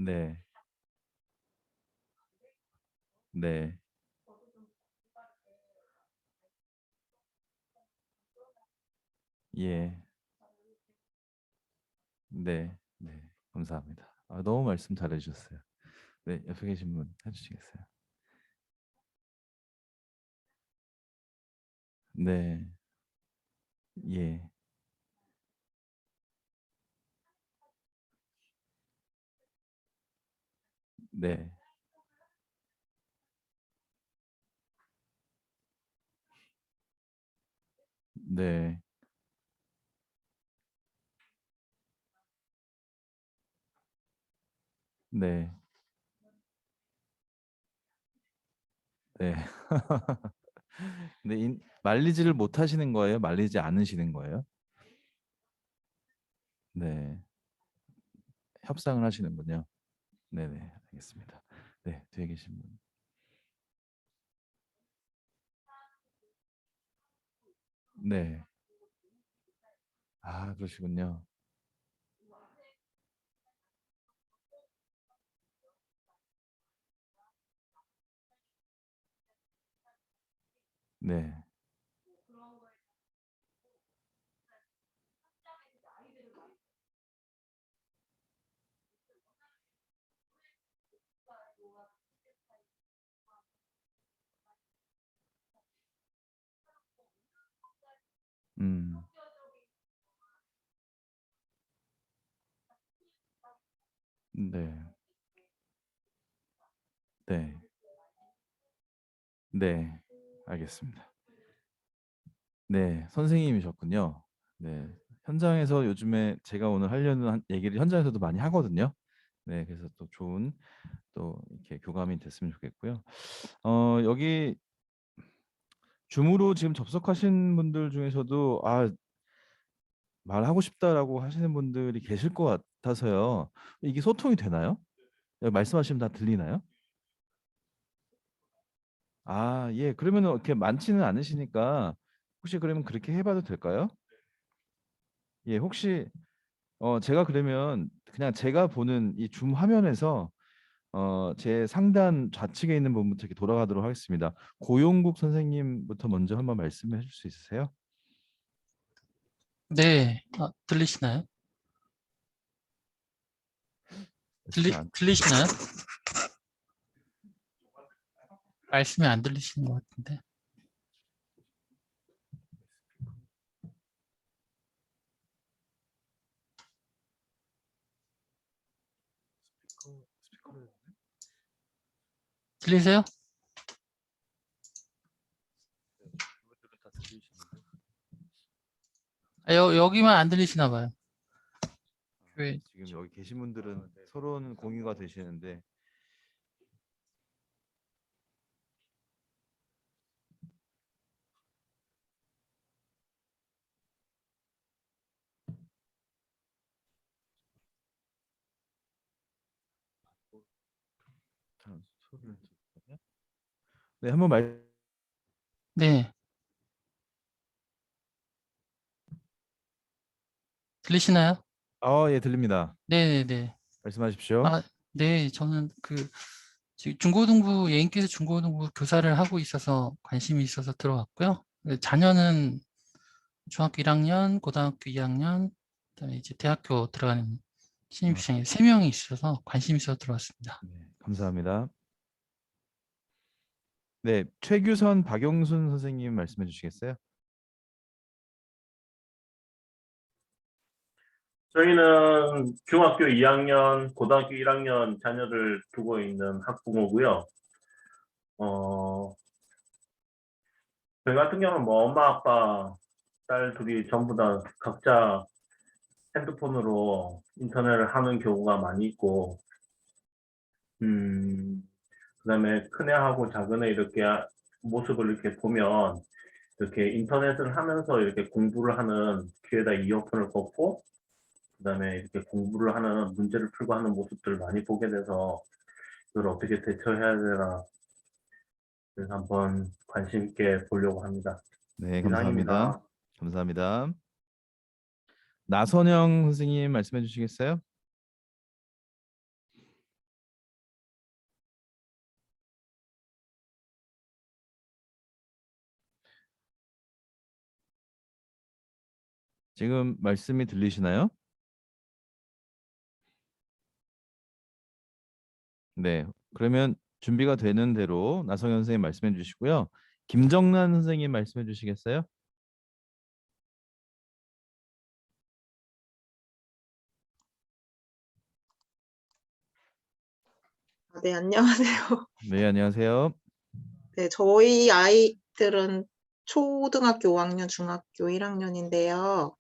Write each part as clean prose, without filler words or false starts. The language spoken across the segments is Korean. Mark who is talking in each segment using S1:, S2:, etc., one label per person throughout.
S1: 네. 네. 예. 네. 네. 감사합니다. 아, 너무 말씀 잘해주셨어요. 네, 옆에 계신 분 해주시겠어요? 네. 예. 네. 네. 네. 네. 근데 말리지를 못하시는 거예요? 말리지 않으시는 거예요? 네. 협상을 하시는군요. 네네. 알겠습니다. 네. 뒤에 계신 분. 네. 아, 그러시군요. 네. 음. 네. 네. 네. 알겠습니다. 네. 선생님이셨군요. 네. 현장에서 요즘에 제가 오늘 하려는 얘기를 현장에서도 많이 하거든요. 네. 그래서 또 좋은 또 이렇게 교감이 됐으면 좋겠고요. 여기 줌으로 지금 접속하신 분들 중에서도 말하고 싶다라고 하시는 분들이 계실 것 같아서요. 이게 소통이 되나요? 여기 말씀하시면 다 들리나요? 아, 예. 그러면은 이렇게 많지는 않으시니까 혹시 그러면 그렇게 해봐도 될까요? 예, 혹시 제가 그러면 그냥 제가 보는 이 줌 화면에서 제 상단 좌측에 있는 부분부터 이렇게 돌아가도록 하겠습니다. 고용국 선생님부터 먼저 한번 말씀해 주실 수 있으세요?
S2: 네, 들리시나요?
S1: 잘 안.
S2: 들리시나요? 말씀이 안 들리시는 것 같은데. 들리세요? 여기만 안 들리시나 봐요. 왜?
S1: 지금 여기 계신 분들은 서로는 공유가 되시는데. 소리를 듣거든요. 네, 한번
S2: 네, 들리시나요?
S1: 예, 들립니다.
S2: 네네네.
S1: 말씀하십시오.
S2: 네, 저는 지금 중고등부, 예인께서 중고등부 교사를 하고 있어서 관심이 있어서 들어왔고요. 자녀는 중학교 1학년, 고등학교 2학년, 그다음에 이제 대학교 들어가는
S1: 아,
S2: 신입생이 3명이 있어서 관심이 있어서 들어왔습니다.
S1: 네, 감사합니다. 네, 최규선, 박용순 선생님 말씀해 주시겠어요?
S3: 저희는 중학교 2학년, 고등학교 1학년 자녀를 두고 있는 학부모고요. 어, 저희 같은 경우는 뭐 엄마, 아빠, 딸 둘이 전부 다 각자 핸드폰으로 인터넷을 하는 경우가 많이 있고, 그다음에 큰애하고 작은애 이렇게 모습을 이렇게 보면 이렇게 인터넷을 하면서 이렇게 공부를 하는 귀에다 이어폰을 꽂고 그다음에 이렇게 공부를 하는 문제를 풀고 하는 모습들을 많이 보게 돼서 이걸 어떻게 대처해야 되나 그래서 한번 관심 있게 보려고 합니다.
S1: 네, 감사합니다.
S3: 이상입니다.
S1: 감사합니다. 나선영 선생님 말씀해 주시겠어요? 지금 말씀이 들리시나요? 네. 그러면 준비가 되는 대로 나성현 선생님 말씀해 주시고요. 김정란 선생님 말씀해 주시겠어요?
S4: 네, 안녕하세요.
S1: 네, 안녕하세요.
S4: 네, 저희 아이들은 초등학교 5학년, 중학교 1학년인데요.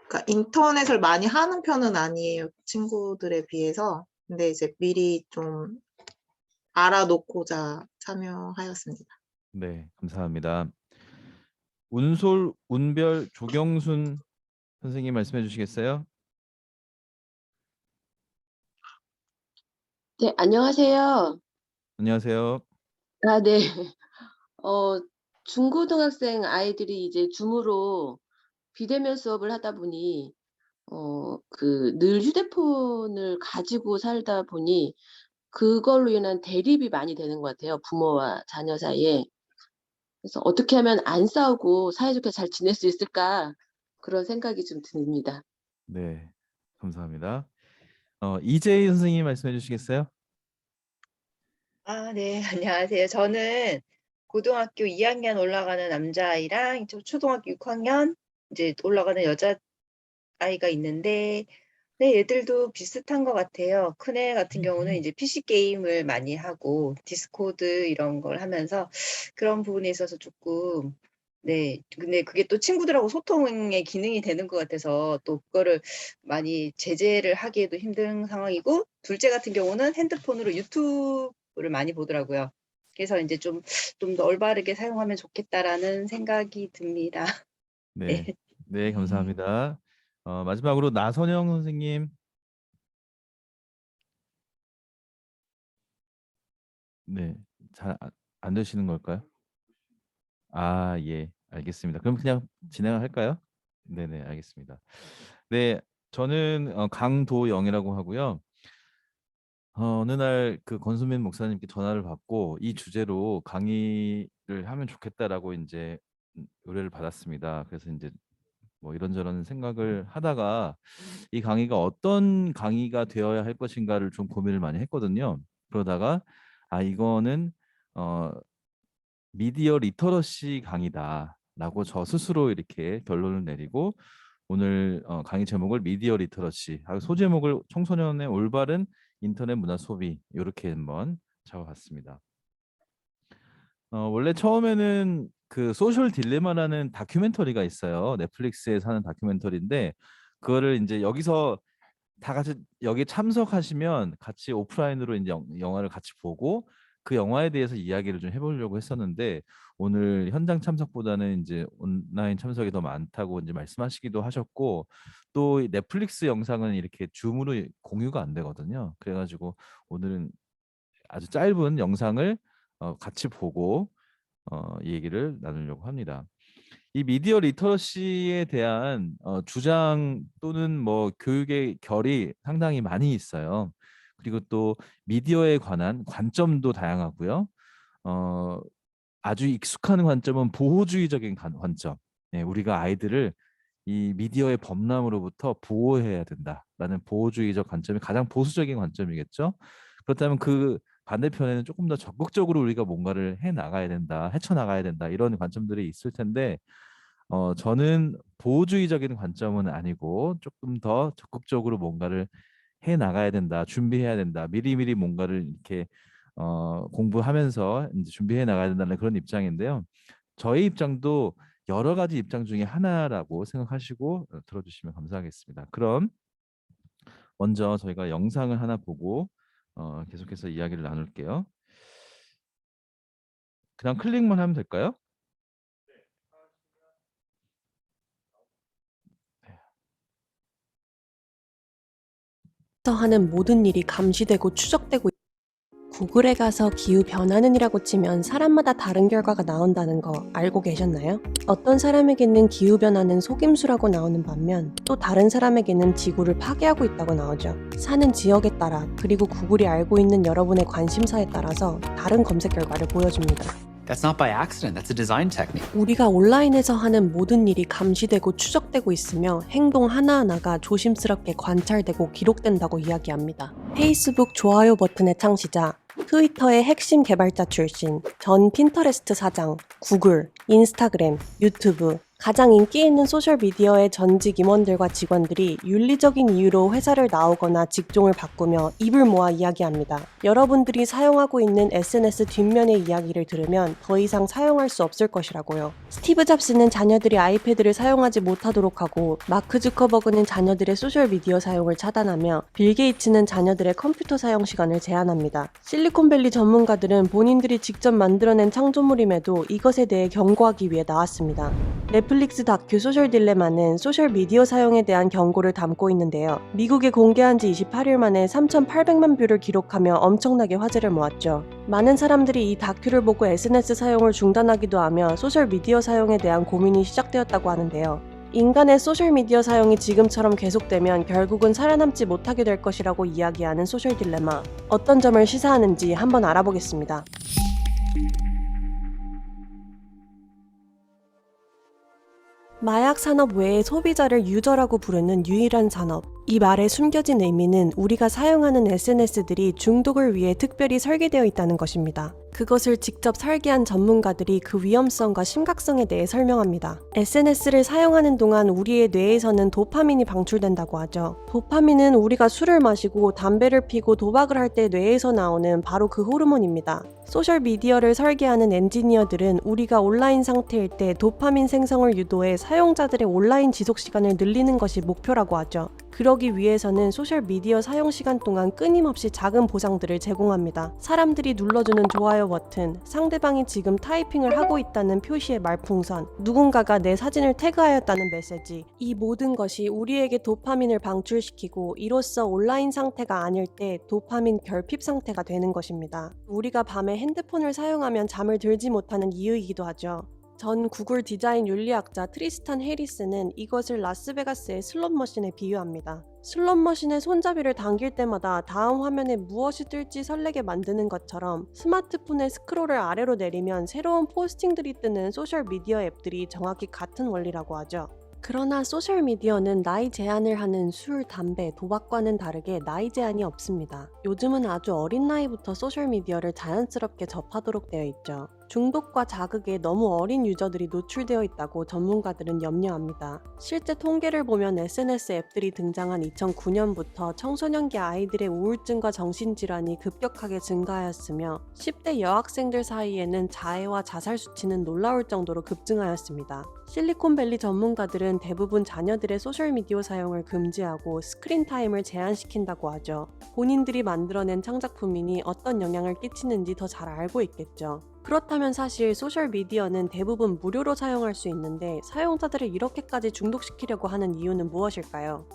S4: 그러니까 인터넷을 많이 하는 편은 아니에요, 친구들에 비해서. 근데 이제 미리 좀 알아놓고자 참여하였습니다.
S1: 네, 감사합니다. 운솔, 운별, 조경순 선생님 말씀해 주시겠어요?
S5: 네, 안녕하세요.
S1: 안녕하세요.
S5: 아, 네. 어, 중고등학생 아이들이 이제 줌으로 비대면 수업을 하다 보니, 늘 휴대폰을 가지고 살다 보니, 그걸로 인한 대립이 많이 되는 것 같아요. 부모와 자녀 사이에. 그래서 어떻게 하면 안 싸우고 사이좋게 잘 지낼 수 있을까? 그런 생각이 좀 듭니다.
S1: 네, 감사합니다. 이재희 선생님 말씀해 주시겠어요?
S6: 네, 안녕하세요. 저는 고등학교 2학년 올라가는 남자아이랑 초등학교 6학년 이제 올라가는 여자아이가 있는데, 네, 얘들도 비슷한 것 같아요. 큰애 같은 경우는 이제 PC 게임을 많이 하고 디스코드 이런 걸 하면서 그런 부분에 있어서 조금, 네, 근데 그게 또 친구들하고 소통의 기능이 되는 것 같아서 또 그거를 많이 제재를 하기에도 힘든 상황이고, 둘째 같은 경우는 핸드폰으로 유튜브를 많이 보더라고요. 그래서 이제 좀 더 올바르게 사용하면 좋겠다라는 생각이 듭니다.
S1: 네,
S6: 네.
S1: 네, 감사합니다. 마지막으로 나선영 선생님. 네, 잘 안 되시는 걸까요? 예, 알겠습니다. 그럼 그냥 진행을 할까요? 네네, 알겠습니다. 네, 저는 강도영이라고 하고요. 어느 날 그 권수민 목사님께 전화를 받고 이 주제로 강의를 하면 좋겠다라고 이제 의뢰를 받았습니다. 그래서 이제 뭐 이런저런 생각을 하다가 이 강의가 어떤 강의가 되어야 할 것인가를 좀 고민을 많이 했거든요. 그러다가 이거는 어, 미디어 리터러시 강의다라고 저 스스로 이렇게 결론을 내리고 오늘 강의 제목을 미디어 리터러시, 소제목을 청소년의 올바른 인터넷 문화 소비 이렇게 한번 잡아봤습니다. 원래 처음에는 그 소셜 딜레마라는 다큐멘터리가 있어요. 넷플릭스에서 하는 다큐멘터리인데 그거를 이제 여기서 다 같이 여기 참석하시면 같이 오프라인으로 이제 영화를 같이 보고 그 영화에 대해서 이야기를 좀 해보려고 했었는데 오늘 현장 참석보다는 이제 온라인 참석이 더 많다고 이제 말씀하시기도 하셨고 또 넷플릭스 영상은 이렇게 줌으로 공유가 안 되거든요. 그래가지고 오늘은 아주 짧은 영상을 같이 보고 이 얘기를 나누려고 합니다. 이 미디어 리터러시에 대한 주장 또는 뭐 교육의 결이 상당히 많이 있어요. 그리고 또 미디어에 관한 관점도 다양하고요. 아주 익숙한 관점은 보호주의적인 관점. 네, 우리가 아이들을 이 미디어의 범람으로부터 보호해야 된다라는 보호주의적 관점이 가장 보수적인 관점이겠죠. 그렇다면 그 반대편에는 조금 더 적극적으로 우리가 뭔가를 해 나가야 된다, 헤쳐 나가야 된다 이런 관점들이 있을 텐데 저는 보호주의적인 관점은 아니고 조금 더 적극적으로 뭔가를 해 나가야 된다, 준비해야 된다, 미리미리 뭔가를 이렇게 공부하면서 이제 준비해 나가야 된다는 그런 입장인데요. 저희 입장도 여러 가지 입장 중에 하나라고 생각하시고 들어주시면 감사하겠습니다. 그럼 먼저 저희가 영상을 하나 보고 계속해서 이야기를 나눌게요. 그냥 클릭만 하면 될까요?
S7: 하는 모든 일이 감시되고 추적되고 구글에 가서 기후 변화는이라고 치면 사람마다 다른 결과가 나온다는 거 알고 계셨나요? 어떤 사람에게는 기후 변화는 속임수라고 나오는 반면 또 다른 사람에게는 지구를 파괴하고 있다고 나오죠. 사는 지역에 따라 그리고 구글이 알고 있는 여러분의 관심사에 따라서 다른 검색 결과를 보여줍니다.
S8: That's not by accident. That's a design technique.
S7: 우리가 온라인에서 하는 모든 일이 감시되고 추적되고 있으며 행동 하나하나가 조심스럽게 관찰되고 기록된다고 이야기합니다. 페이스북 좋아요 버튼의 창시자, 트위터의 핵심 개발자 출신, 전 핀터레스트 사장, 구글, 인스타그램, 유튜브, 가장 인기 있는 소셜미디어의 전직 임원들과 직원들이 윤리적인 이유로 회사를 나오거나 직종을 바꾸며 입을 모아 이야기합니다. 여러분들이 사용하고 있는 SNS 뒷면의 이야기를 들으면 더 이상 사용할 수 없을 것이라고요. 스티브 잡스는 자녀들이 아이패드를 사용하지 못하도록 하고, 마크 주커버그는 자녀들의 소셜미디어 사용을 차단하며, 빌 게이츠는 자녀들의 컴퓨터 사용 시간을 제한합니다. 실리콘밸리 전문가들은 본인들이 직접 만들어낸 창조물임에도 이것에 대해 경고하기 위해 나왔습니다. 넷플릭스 다큐 소셜 딜레마는 소셜미디어 사용에 대한 경고를 담고 있는데요. 미국에 공개한 지 28일 만에 3,800만 뷰를 기록하며 엄청나게 화제를 모았죠. 많은 사람들이 이 다큐를 보고 SNS 사용을 중단하기도 하며 소셜미디어 사용에 대한 고민이 시작되었다고 하는데요. 인간의 소셜미디어 사용이 지금처럼 계속되면 결국은 살아남지 못하게 될 것이라고 이야기하는 소셜 딜레마. 어떤 점을 시사하는지 한번 알아보겠습니다. 마약 산업 외에 소비자를 유저라고 부르는 유일한 산업. 이 말의 숨겨진 의미는 우리가 사용하는 SNS들이 중독을 위해 특별히 설계되어 있다는 것입니다. 그것을 직접 설계한 전문가들이 그 위험성과 심각성에 대해 설명합니다. SNS를 사용하는 동안 우리의 뇌에서는 도파민이 방출된다고 하죠. 도파민은 우리가 술을 마시고 담배를 피고 도박을 할 때 뇌에서 나오는 바로 그 호르몬입니다. 소셜미디어를 설계하는 엔지니어들은 우리가 온라인 상태일 때 도파민 생성을 유도해 사용자들의 온라인 지속 시간을 늘리는 것이 목표라고 하죠. 그러기 위해서는 소셜미디어 사용 시간 동안 끊임없이 작은 보상들을 제공합니다. 사람들이 눌러주는 좋아요 버튼, 상대방이 지금 타이핑을 하고 있다는 표시의 말풍선, 누군가가 내 사진을 태그하였다는 메시지, 이 모든 것이 우리에게 도파민을 방출시키고 이로써 온라인 상태가 아닐 때 도파민 결핍 상태가 되는 것입니다. 우리가 밤에 핸드폰을 사용하면 잠을 들지 못하는 이유이기도 하죠. 전 구글 디자인 윤리학자 트리스탄 해리스는 이것을 라스베가스의 슬롯머신에 비유합니다. 슬롯머신의 손잡이를 당길 때마다 다음 화면에 무엇이 뜰지 설레게 만드는 것처럼 스마트폰의 스크롤을 아래로 내리면 새로운 포스팅들이 뜨는 소셜미디어 앱들이 정확히 같은 원리라고 하죠. 그러나 소셜미디어는 나이 제한을 하는 술, 담배, 도박과는 다르게 나이 제한이 없습니다. 요즘은 아주 어린 나이부터 소셜미디어를 자연스럽게 접하도록 되어 있죠. 중독과 자극에 너무 어린 유저들이 노출되어 있다고 전문가들은 염려합니다. 실제 통계를 보면 SNS 앱들이 등장한 2009년부터 청소년기 아이들의 우울증과 정신질환이 급격하게 증가하였으며 10대 여학생들 사이에는 자해와 자살 수치는 놀라울 정도로 급증하였습니다. 실리콘밸리 전문가들은 대부분 자녀들의 소셜미디어 사용을 금지하고 스크린 타임을 제한시킨다고 하죠. 본인들이 만들어낸 창작품이니 어떤 영향을 끼치는지 더 잘 알고 있겠죠. 그렇다면 사실 소셜미디어는 대부분 무료로 사용할 수 있는데 사용자들을 이렇게까지 중독시키려고 하는 이유는 무엇일까요?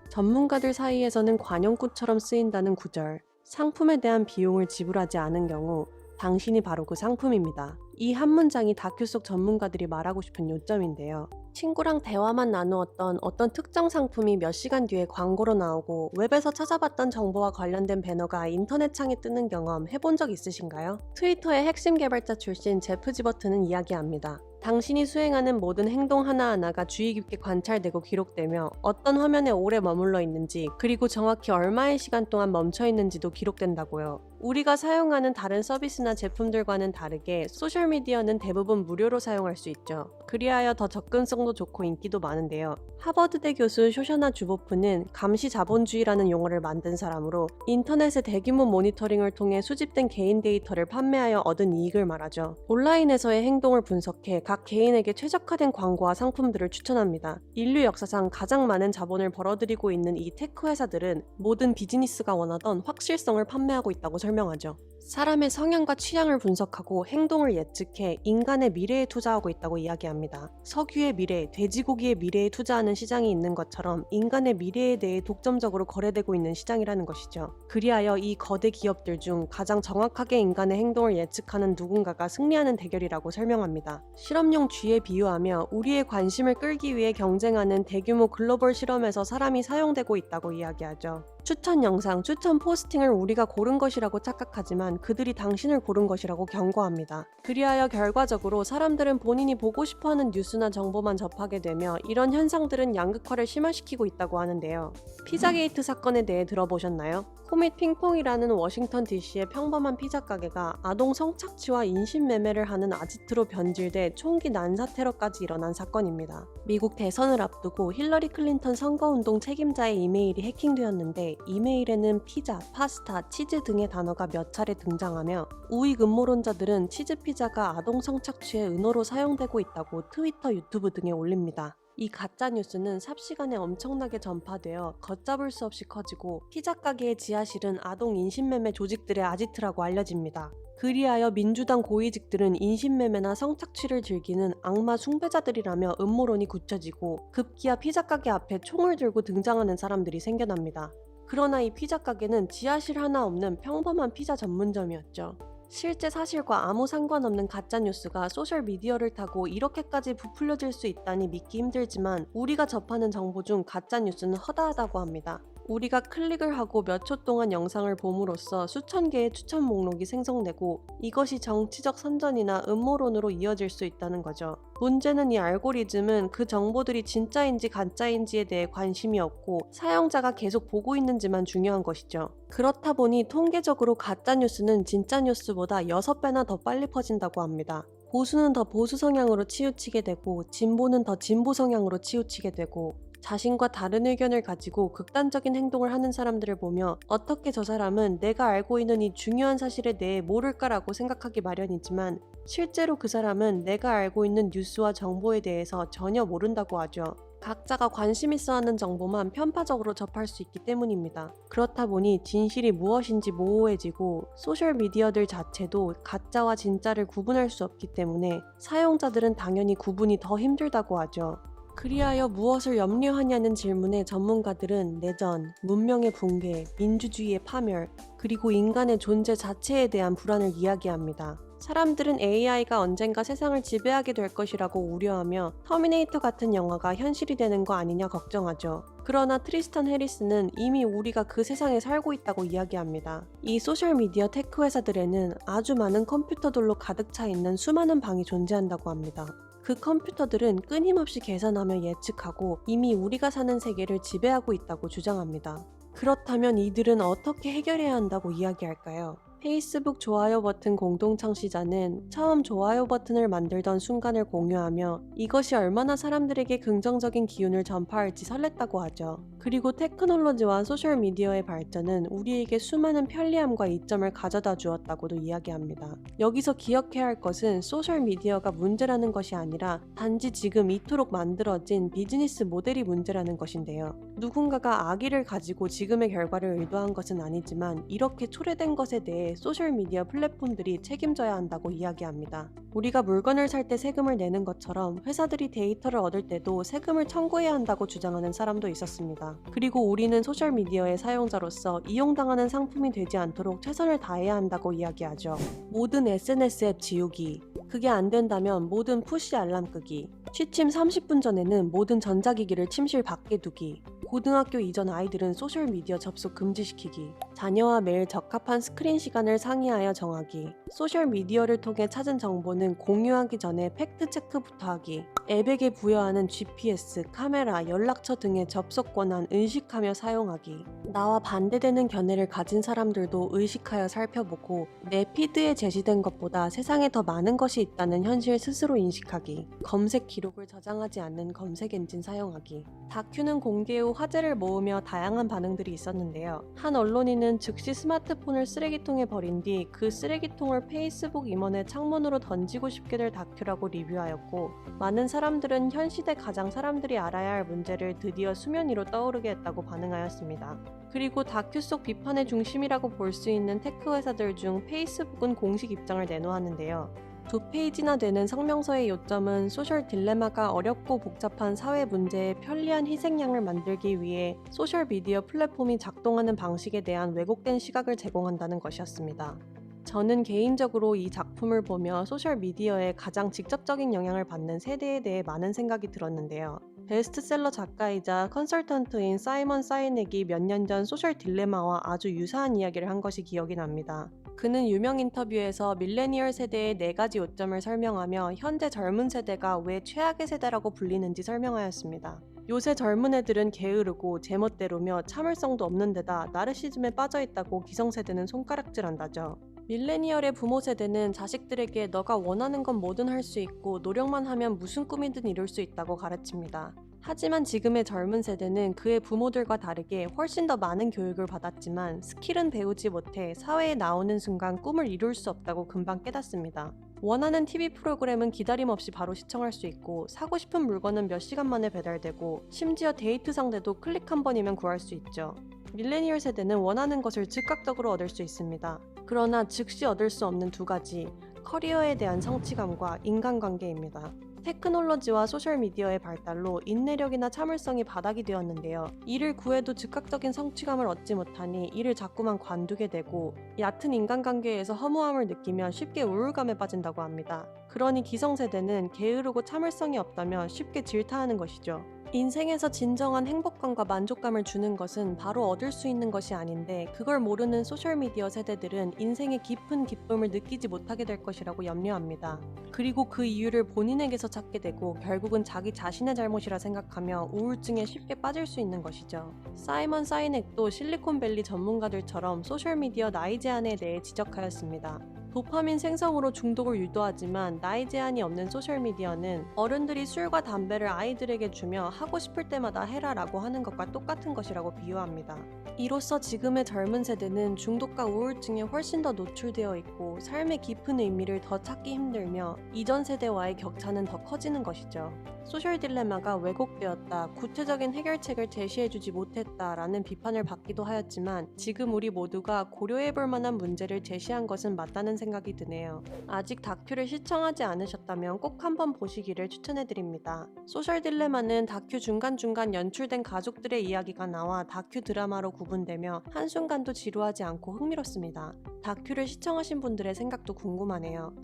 S7: 전문가들 사이에서는 관용구처럼 쓰인다는 구절, 상품에 대한 비용을 지불하지 않은 경우 당신이 바로 그 상품입니다. 이 한 문장이 다큐 속 전문가들이 말하고 싶은 요점인데요. 친구랑 대화만 나누었던 어떤 특정 상품이 몇 시간 뒤에 광고로 나오고 웹에서 찾아봤던 정보와 관련된 배너가 인터넷 창에 뜨는 경험 해본 적 있으신가요? 트위터의 핵심 개발자 출신 제프 지버트는 이야기합니다. 당신이 수행하는 모든 행동 하나하나가 주의 깊게 관찰되고 기록되며 어떤 화면에 오래 머물러 있는지 그리고 정확히 얼마의 시간 동안 멈춰 있는지도 기록된다고요. 우리가 사용하는 다른 서비스나 제품들과는 다르게 소셜미디어는 대부분 무료로 사용할 수 있죠. 그리하여 더 접근성도 좋고 인기도 많은데요. 하버드대 교수 쇼샤나 주보프는 감시 자본주의라는 용어를 만든 사람으로 인터넷의 대규모 모니터링을 통해 수집된 개인 데이터를 판매하여 얻은 이익을 말하죠. 온라인에서의 행동을 분석해 각 개인에게 최적화된 광고와 상품들을 추천합니다. 인류 역사상 가장 많은 자본을 벌어들이고 있는 이 테크 회사들은 모든 비즈니스가 원하던 확실성을 판매하고 있다고 설명하죠. 사람의 성향과 취향을 분석하고 행동을 예측해 인간의 미래에 투자하고 있다고 이야기합니다. 석유의 미래, 돼지고기의 미래에 투자하는 시장이 있는 것처럼 인간의 미래에 대해 독점적으로 거래되고 있는 시장이라는 것이죠. 그리하여 이 거대 기업들 중 가장 정확하게 인간의 행동을 예측하는 누군가가 승리하는 대결이라고 설명합니다. 실험용 쥐에 비유하며 우리의 관심을 끌기 위해 경쟁하는 대규모 글로벌 실험에서 사람이 사용되고 있다고 이야기하죠. 추천 영상, 추천 포스팅을 우리가 고른 것이라고 착각하지만 그들이 당신을 고른 것이라고 경고합니다. 그리하여 결과적으로 사람들은 본인이 보고 싶어하는 뉴스나 정보만 접하게 되며 이런 현상들은 양극화를 심화시키고 있다고 하는데요. 피자게이트 사건에 대해 들어보셨나요? 코밋 핑퐁이라는 워싱턴 DC의 평범한 피자 가게가 아동 성착취와 인신매매를 하는 아지트로 변질돼 총기 난사 테러까지 일어난 사건입니다. 미국 대선을 앞두고 힐러리 클린턴 선거운동 책임자의 이메일이 해킹되었는데 이메일에는 피자, 파스타, 치즈 등의 단어가 몇 차례 등장하며 우익 음모론자들은 치즈 피자가 아동 성착취의 은어로 사용되고 있다고 트위터, 유튜브 등에 올립니다. 이 가짜뉴스는 삽시간에 엄청나게 전파되어 걷잡을 수 없이 커지고 피자 가게의 지하실은 아동 인신매매 조직들의 아지트라고 알려집니다. 그리하여 민주당 고위직들은 인신매매나 성착취를 즐기는 악마 숭배자들이라며 음모론이 굳혀지고 급기야 피자 가게 앞에 총을 들고 등장하는 사람들이 생겨납니다. 그러나 이 피자 가게는 지하실 하나 없는 평범한 피자 전문점이었죠. 실제 사실과 아무 상관없는 가짜뉴스가 소셜미디어를 타고 이렇게까지 부풀려질 수 있다니 믿기 힘들지만 우리가 접하는 정보 중 가짜뉴스는 허다하다고 합니다. 우리가 클릭을 하고 몇 초 동안 영상을 봄으로써 수천 개의 추천 목록이 생성되고 이것이 정치적 선전이나 음모론으로 이어질 수 있다는 거죠. 문제는 이 알고리즘은 그 정보들이 진짜인지 가짜인지에 대해 관심이 없고 사용자가 계속 보고 있는지만 중요한 것이죠. 그렇다 보니 통계적으로 가짜뉴스는 진짜뉴스보다 6배나 더 빨리 퍼진다고 합니다. 보수는 더 보수 성향으로 치우치게 되고 진보는 더 진보 성향으로 치우치게 되고 자신과 다른 의견을 가지고 극단적인 행동을 하는 사람들을 보며 어떻게 저 사람은 내가 알고 있는 이 중요한 사실에 대해 모를까라고 생각하기 마련이지만 실제로 그 사람은 내가 알고 있는 뉴스와 정보에 대해서 전혀 모른다고 하죠. 각자가 관심 있어 하는 정보만 편파적으로 접할 수 있기 때문입니다. 그렇다 보니 진실이 무엇인지 모호해지고 소셜미디어들 자체도 가짜와 진짜를 구분할 수 없기 때문에 사용자들은 당연히 구분이 더 힘들다고 하죠. 그리하여 무엇을 염려하냐는 질문에 전문가들은 내전, 문명의 붕괴, 민주주의의 파멸, 그리고 인간의 존재 자체에 대한 불안을 이야기합니다. 사람들은 AI가 언젠가 세상을 지배하게 될 것이라고 우려하며 터미네이터 같은 영화가 현실이 되는 거 아니냐 걱정하죠. 그러나 트리스턴 해리스는 이미 우리가 그 세상에 살고 있다고 이야기합니다. 이 소셜미디어 테크 회사들에는 아주 많은 컴퓨터들로 가득 차 있는 수많은 방이 존재한다고 합니다. 그 컴퓨터들은 끊임없이 계산하며 예측하고 이미 우리가 사는 세계를 지배하고 있다고 주장합니다. 그렇다면 이들은 어떻게 해결해야 한다고 이야기할까요? 페이스북 좋아요 버튼 공동 창시자는 처음 좋아요 버튼을 만들던 순간을 공유하며 이것이 얼마나 사람들에게 긍정적인 기운을 전파할지 설렜다고 하죠. 그리고 테크놀로지와 소셜미디어의 발전은 우리에게 수많은 편리함과 이점을 가져다 주었다고도 이야기합니다. 여기서 기억해야 할 것은 소셜미디어가 문제라는 것이 아니라 단지 지금 이토록 만들어진 비즈니스 모델이 문제라는 것인데요. 누군가가 악의를 가지고 지금의 결과를 의도한 것은 아니지만 이렇게 초래된 것에 대해 소셜미디어 플랫폼들이 책임져야 한다고 이야기합니다. 우리가 물건을 살 때 세금을 내는 것처럼 회사들이 데이터를 얻을 때도 세금을 청구해야 한다고 주장하는 사람도 있었습니다. 그리고 우리는 소셜미디어의 사용자로서 이용당하는 상품이 되지 않도록 최선을 다해야 한다고 이야기하죠. 모든 SNS 앱 지우기, 그게 안 된다면 모든 푸시 알람 끄기, 취침 30분 전에는 모든 전자기기를 침실 밖에 두기, 고등학교 이전 아이들은 소셜미디어 접속 금지시키기, 자녀와 매일 적합한 스크린 시간을 상의하여 정하기, 소셜미디어를 통해 찾은 정보는 공유하기 전에 팩트체크부터 하기, 앱에게 부여하는 GPS, 카메라, 연락처 등의 접속 권한 의식하며 사용하기, 나와 반대되는 견해를 가진 사람들도 의식하여 살펴보고 내 피드에 제시된 것보다 세상에 더 많은 것이 있다는 현실 스스로 인식하기, 검색 기록을 저장하지 않는 검색 엔진 사용하기. 다큐는 공개 후 화제를 모으며 다양한 반응들이 있었는데요. 한 언론인은 즉시 스마트폰을 쓰레기통에 버린 뒤 그 쓰레기통을 페이스북 임원의 창문으로 던지고 싶게 될 다큐라고 리뷰하였고, 많은 사람들은 현 시대 가장 사람들이 알아야 할 문제를 드디어 수면 위로 떠오르게 했다고 반응하였습니다. 그리고 다큐 속 비판의 중심이라고 볼 수 있는 테크 회사들 중 페이스북은 공식 입장을 내놓았는데요. 2페이지나 되는 성명서의 요점은 소셜 딜레마가 어렵고 복잡한 사회 문제에 편리한 희생양을 만들기 위해 소셜미디어 플랫폼이 작동하는 방식에 대한 왜곡된 시각을 제공한다는 것이었습니다. 저는 개인적으로 이 작품을 보며 소셜미디어에 가장 직접적인 영향을 받는 세대에 대해 많은 생각이 들었는데요. 베스트셀러 작가이자 컨설턴트인 사이먼 사이넥이 몇 년 전 소셜 딜레마와 아주 유사한 이야기를 한 것이 기억이 납니다. 그는 유명 인터뷰에서 밀레니얼 세대의 4가지 요점을 설명하며 현재 젊은 세대가 왜 최악의 세대라고 불리는지 설명하였습니다. 요새 젊은 애들은 게으르고 제멋대로며 참을성도 없는 데다 나르시즘에 빠져있다고 기성세대는 손가락질한다죠. 밀레니얼의 부모 세대는 자식들에게 너가 원하는 건 뭐든 할 수 있고 노력만 하면 무슨 꿈이든 이룰 수 있다고 가르칩니다. 하지만 지금의 젊은 세대는 그의 부모들과 다르게 훨씬 더 많은 교육을 받았지만 스킬은 배우지 못해 사회에 나오는 순간 꿈을 이룰 수 없다고 금방 깨닫습니다. 원하는 TV 프로그램은 기다림 없이 바로 시청할 수 있고 사고 싶은 물건은 몇 시간 만에 배달되고 심지어 데이트 상대도 클릭 한 번이면 구할 수 있죠. 밀레니얼 세대는 원하는 것을 즉각적으로 얻을 수 있습니다. 그러나 즉시 얻을 수 없는 2가지, 커리어에 대한 성취감과 인간관계입니다. 테크놀로지와 소셜미디어의 발달로 인내력이나 참을성이 바닥이 되었는데요. 일을 구해도 즉각적인 성취감을 얻지 못하니 일을 자꾸만 관두게 되고 얕은 인간관계에서 허무함을 느끼며 쉽게 우울감에 빠진다고 합니다. 그러니 기성세대는 게으르고 참을성이 없다며 쉽게 질타하는 것이죠. 인생에서 진정한 행복감과 만족감을 주는 것은 바로 얻을 수 있는 것이 아닌데 그걸 모르는 소셜미디어 세대들은 인생의 깊은 기쁨을 느끼지 못하게 될 것이라고 염려합니다. 그리고 그 이유를 본인에게서 찾게 되고 결국은 자기 자신의 잘못이라 생각하며 우울증에 쉽게 빠질 수 있는 것이죠. 사이먼 사이넥도 실리콘밸리 전문가들처럼 소셜미디어 나이 제한에 대해 지적하였습니다. 도파민 생성으로 중독을 유도하지만 나이 제한이 없는 소셜미디어는 어른들이 술과 담배를 아이들에게 주며 하고 싶을 때마다 해라라고 하는 것과 똑같은 것이라고 비유합니다. 이로써 지금의 젊은 세대는 중독과 우울증에 훨씬 더 노출되어 있고 삶의 깊은 의미를 더 찾기 힘들며 이전 세대와의 격차는 더 커지는 것이죠. 소셜 딜레마가 왜곡되었다, 구체적인 해결책을 제시해주지 못했다라는 비판을 받기도 하였지만 지금 우리 모두가 고려해볼 만한 문제를 제시한 것은 맞다는 생각이 드네요. 아직 다큐를 시청하지 않으셨다면 꼭 한번 보시기를 추천해드립니다. 소셜 딜레마는 다큐 중간중간 연출된 가족들의 이야기가 나와 다큐 드라마로 구분되며 한순간도 지루하지 않고 흥미롭습니다. 다큐를 시청하신 분들의 생각도 궁금하네요.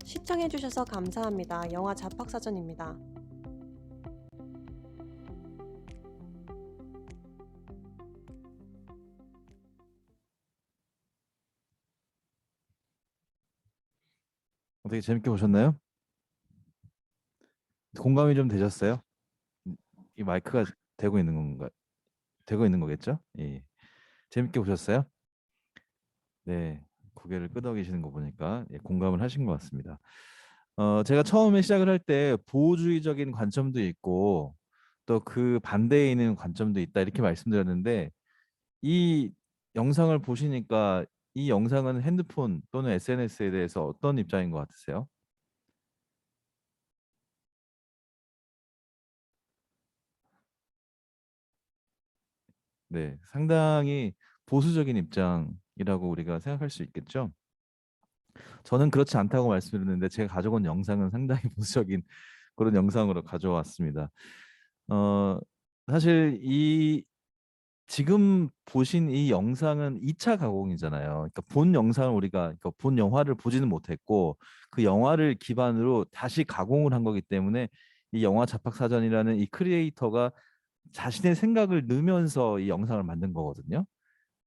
S7: 시청해주셔서 감사합니다. 영화 잡학사전입니다.
S1: 어떻게 재밌게 보셨나요? 공감이 좀 되셨어요? 이 마이크가 되고 있는 건가? 되고 있는 거겠죠? 예. 재밌게 보셨어요? 네. 고개를 끄덕이시는 거 보니까 공감을 하신 것 같습니다. 제가 처음에 시작을 할 때 보호주의적인 관점도 있고 또 그 반대에 있는 관점도 있다 이렇게 말씀드렸는데 이 영상을 보시니까 이 영상은 핸드폰 또는 SNS에 대해서 어떤 입장인 것 같으세요? 네, 상당히 보수적인 입장이라고 우리가 생각할 수 있겠죠. 저는 그렇지 않다고 말씀드렸는데 제가 가져온 영상은 상당히 보수적인 그런 영상으로 가져왔습니다. 어, 사실 이 지금 보신 이 영상은 2차 가공이잖아요. 그러니까 본 영상을 우리가 그러니까 본 영화를 보지는 못했고 그 영화를 기반으로 다시 가공을 한 거기 때문에 이 영화 잡학사전이라는 이 크리에이터가 자신의 생각을 넣으면서 이 영상을 만든 거거든요.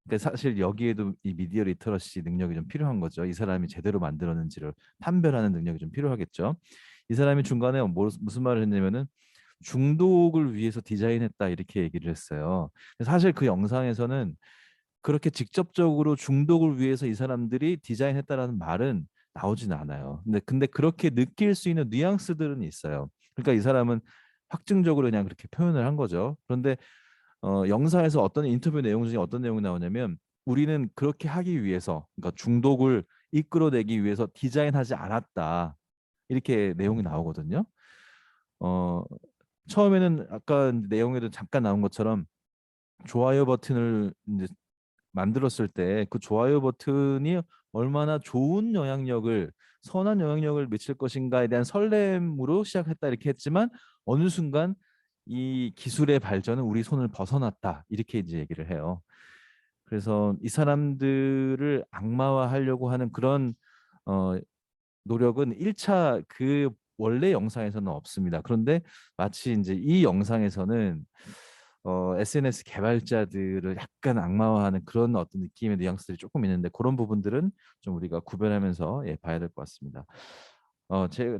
S1: 그러니까 사실 여기에도 이 미디어 리터러시 능력이 좀 필요한 거죠. 이 사람이 제대로 만들었는지를 판별하는 능력이 좀 필요하겠죠. 이 사람이 중간에 무슨 말을 했냐면은 중독을 위해서 디자인했다 이렇게 얘기를 했어요. 사실 그 영상에서는 그렇게 직접적으로 중독을 위해서 이 사람들이 디자인했다라는 말은 나오진 않아요. 근데 그렇게 느낄 수 있는 뉘앙스들은 있어요. 그러니까 이 사람은 확증적으로 그냥 그렇게 표현을 한 거죠. 그런데 영상에서 어떤 인터뷰 내용 중에 어떤 내용이 나오냐면 우리는 그렇게 하기 위해서 그러니까 중독을 이끌어내기 위해서 디자인하지 않았다. 이렇게 내용이 나오거든요. 어, 처음에는 아까 내용에도 잠깐 나온 것처럼 좋아요 버튼을 이제 만들었을 때 그 좋아요 버튼이 얼마나 좋은 영향력을 선한 영향력을 미칠 것인가에 대한 설렘으로 시작했다 이렇게 했지만 어느 순간 이 기술의 발전은 우리 손을 벗어났다 이렇게 이제 얘기를 해요. 그래서 이 사람들을 악마화하려고 하는 그런 노력은 1차 그 원래 영상에서는 없습니다. 그런데 마치 이제 이 영상에서는 SNS 개발자들을 약간 악마화하는 그런 어떤 느낌의 뉘앙스들이 조금 있는데 그런 부분들은 좀 우리가 구별하면서 봐야 될 것 같습니다.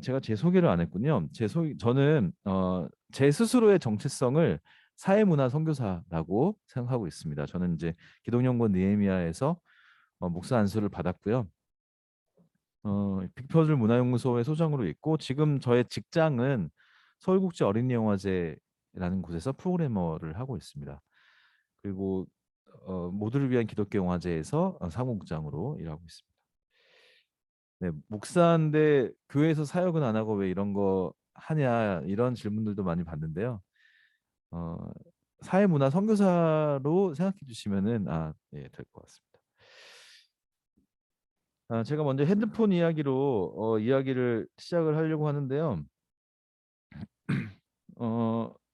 S1: 제가 제 소개를 안 했군요. 저는 제 스스로의 정체성을 사회문화 선교사라고 생각하고 있습니다. 저는 이제 기독연구원 느헤미야에서 목사 안수를 받았고요. 빅퍼즐 문화연구소의 소장으로 있고 지금 저의 직장은 서울국제 어린이영화제라는 곳에서 프로그래머를 하고 있습니다. 그리고 모두를 위한 기독교 영화제에서 사무국장으로 일하고 있습니다. 네, 목사인데 교회에서 사역은 안 하고 왜 이런 거 하냐 이런 질문들도 많이 받는데요. 어, 사회문화 선교사로 생각해 주시면은 될 것 같습니다. 제가 먼저 핸드폰 이야기로 이야기를 시작을 하려고 하는데요.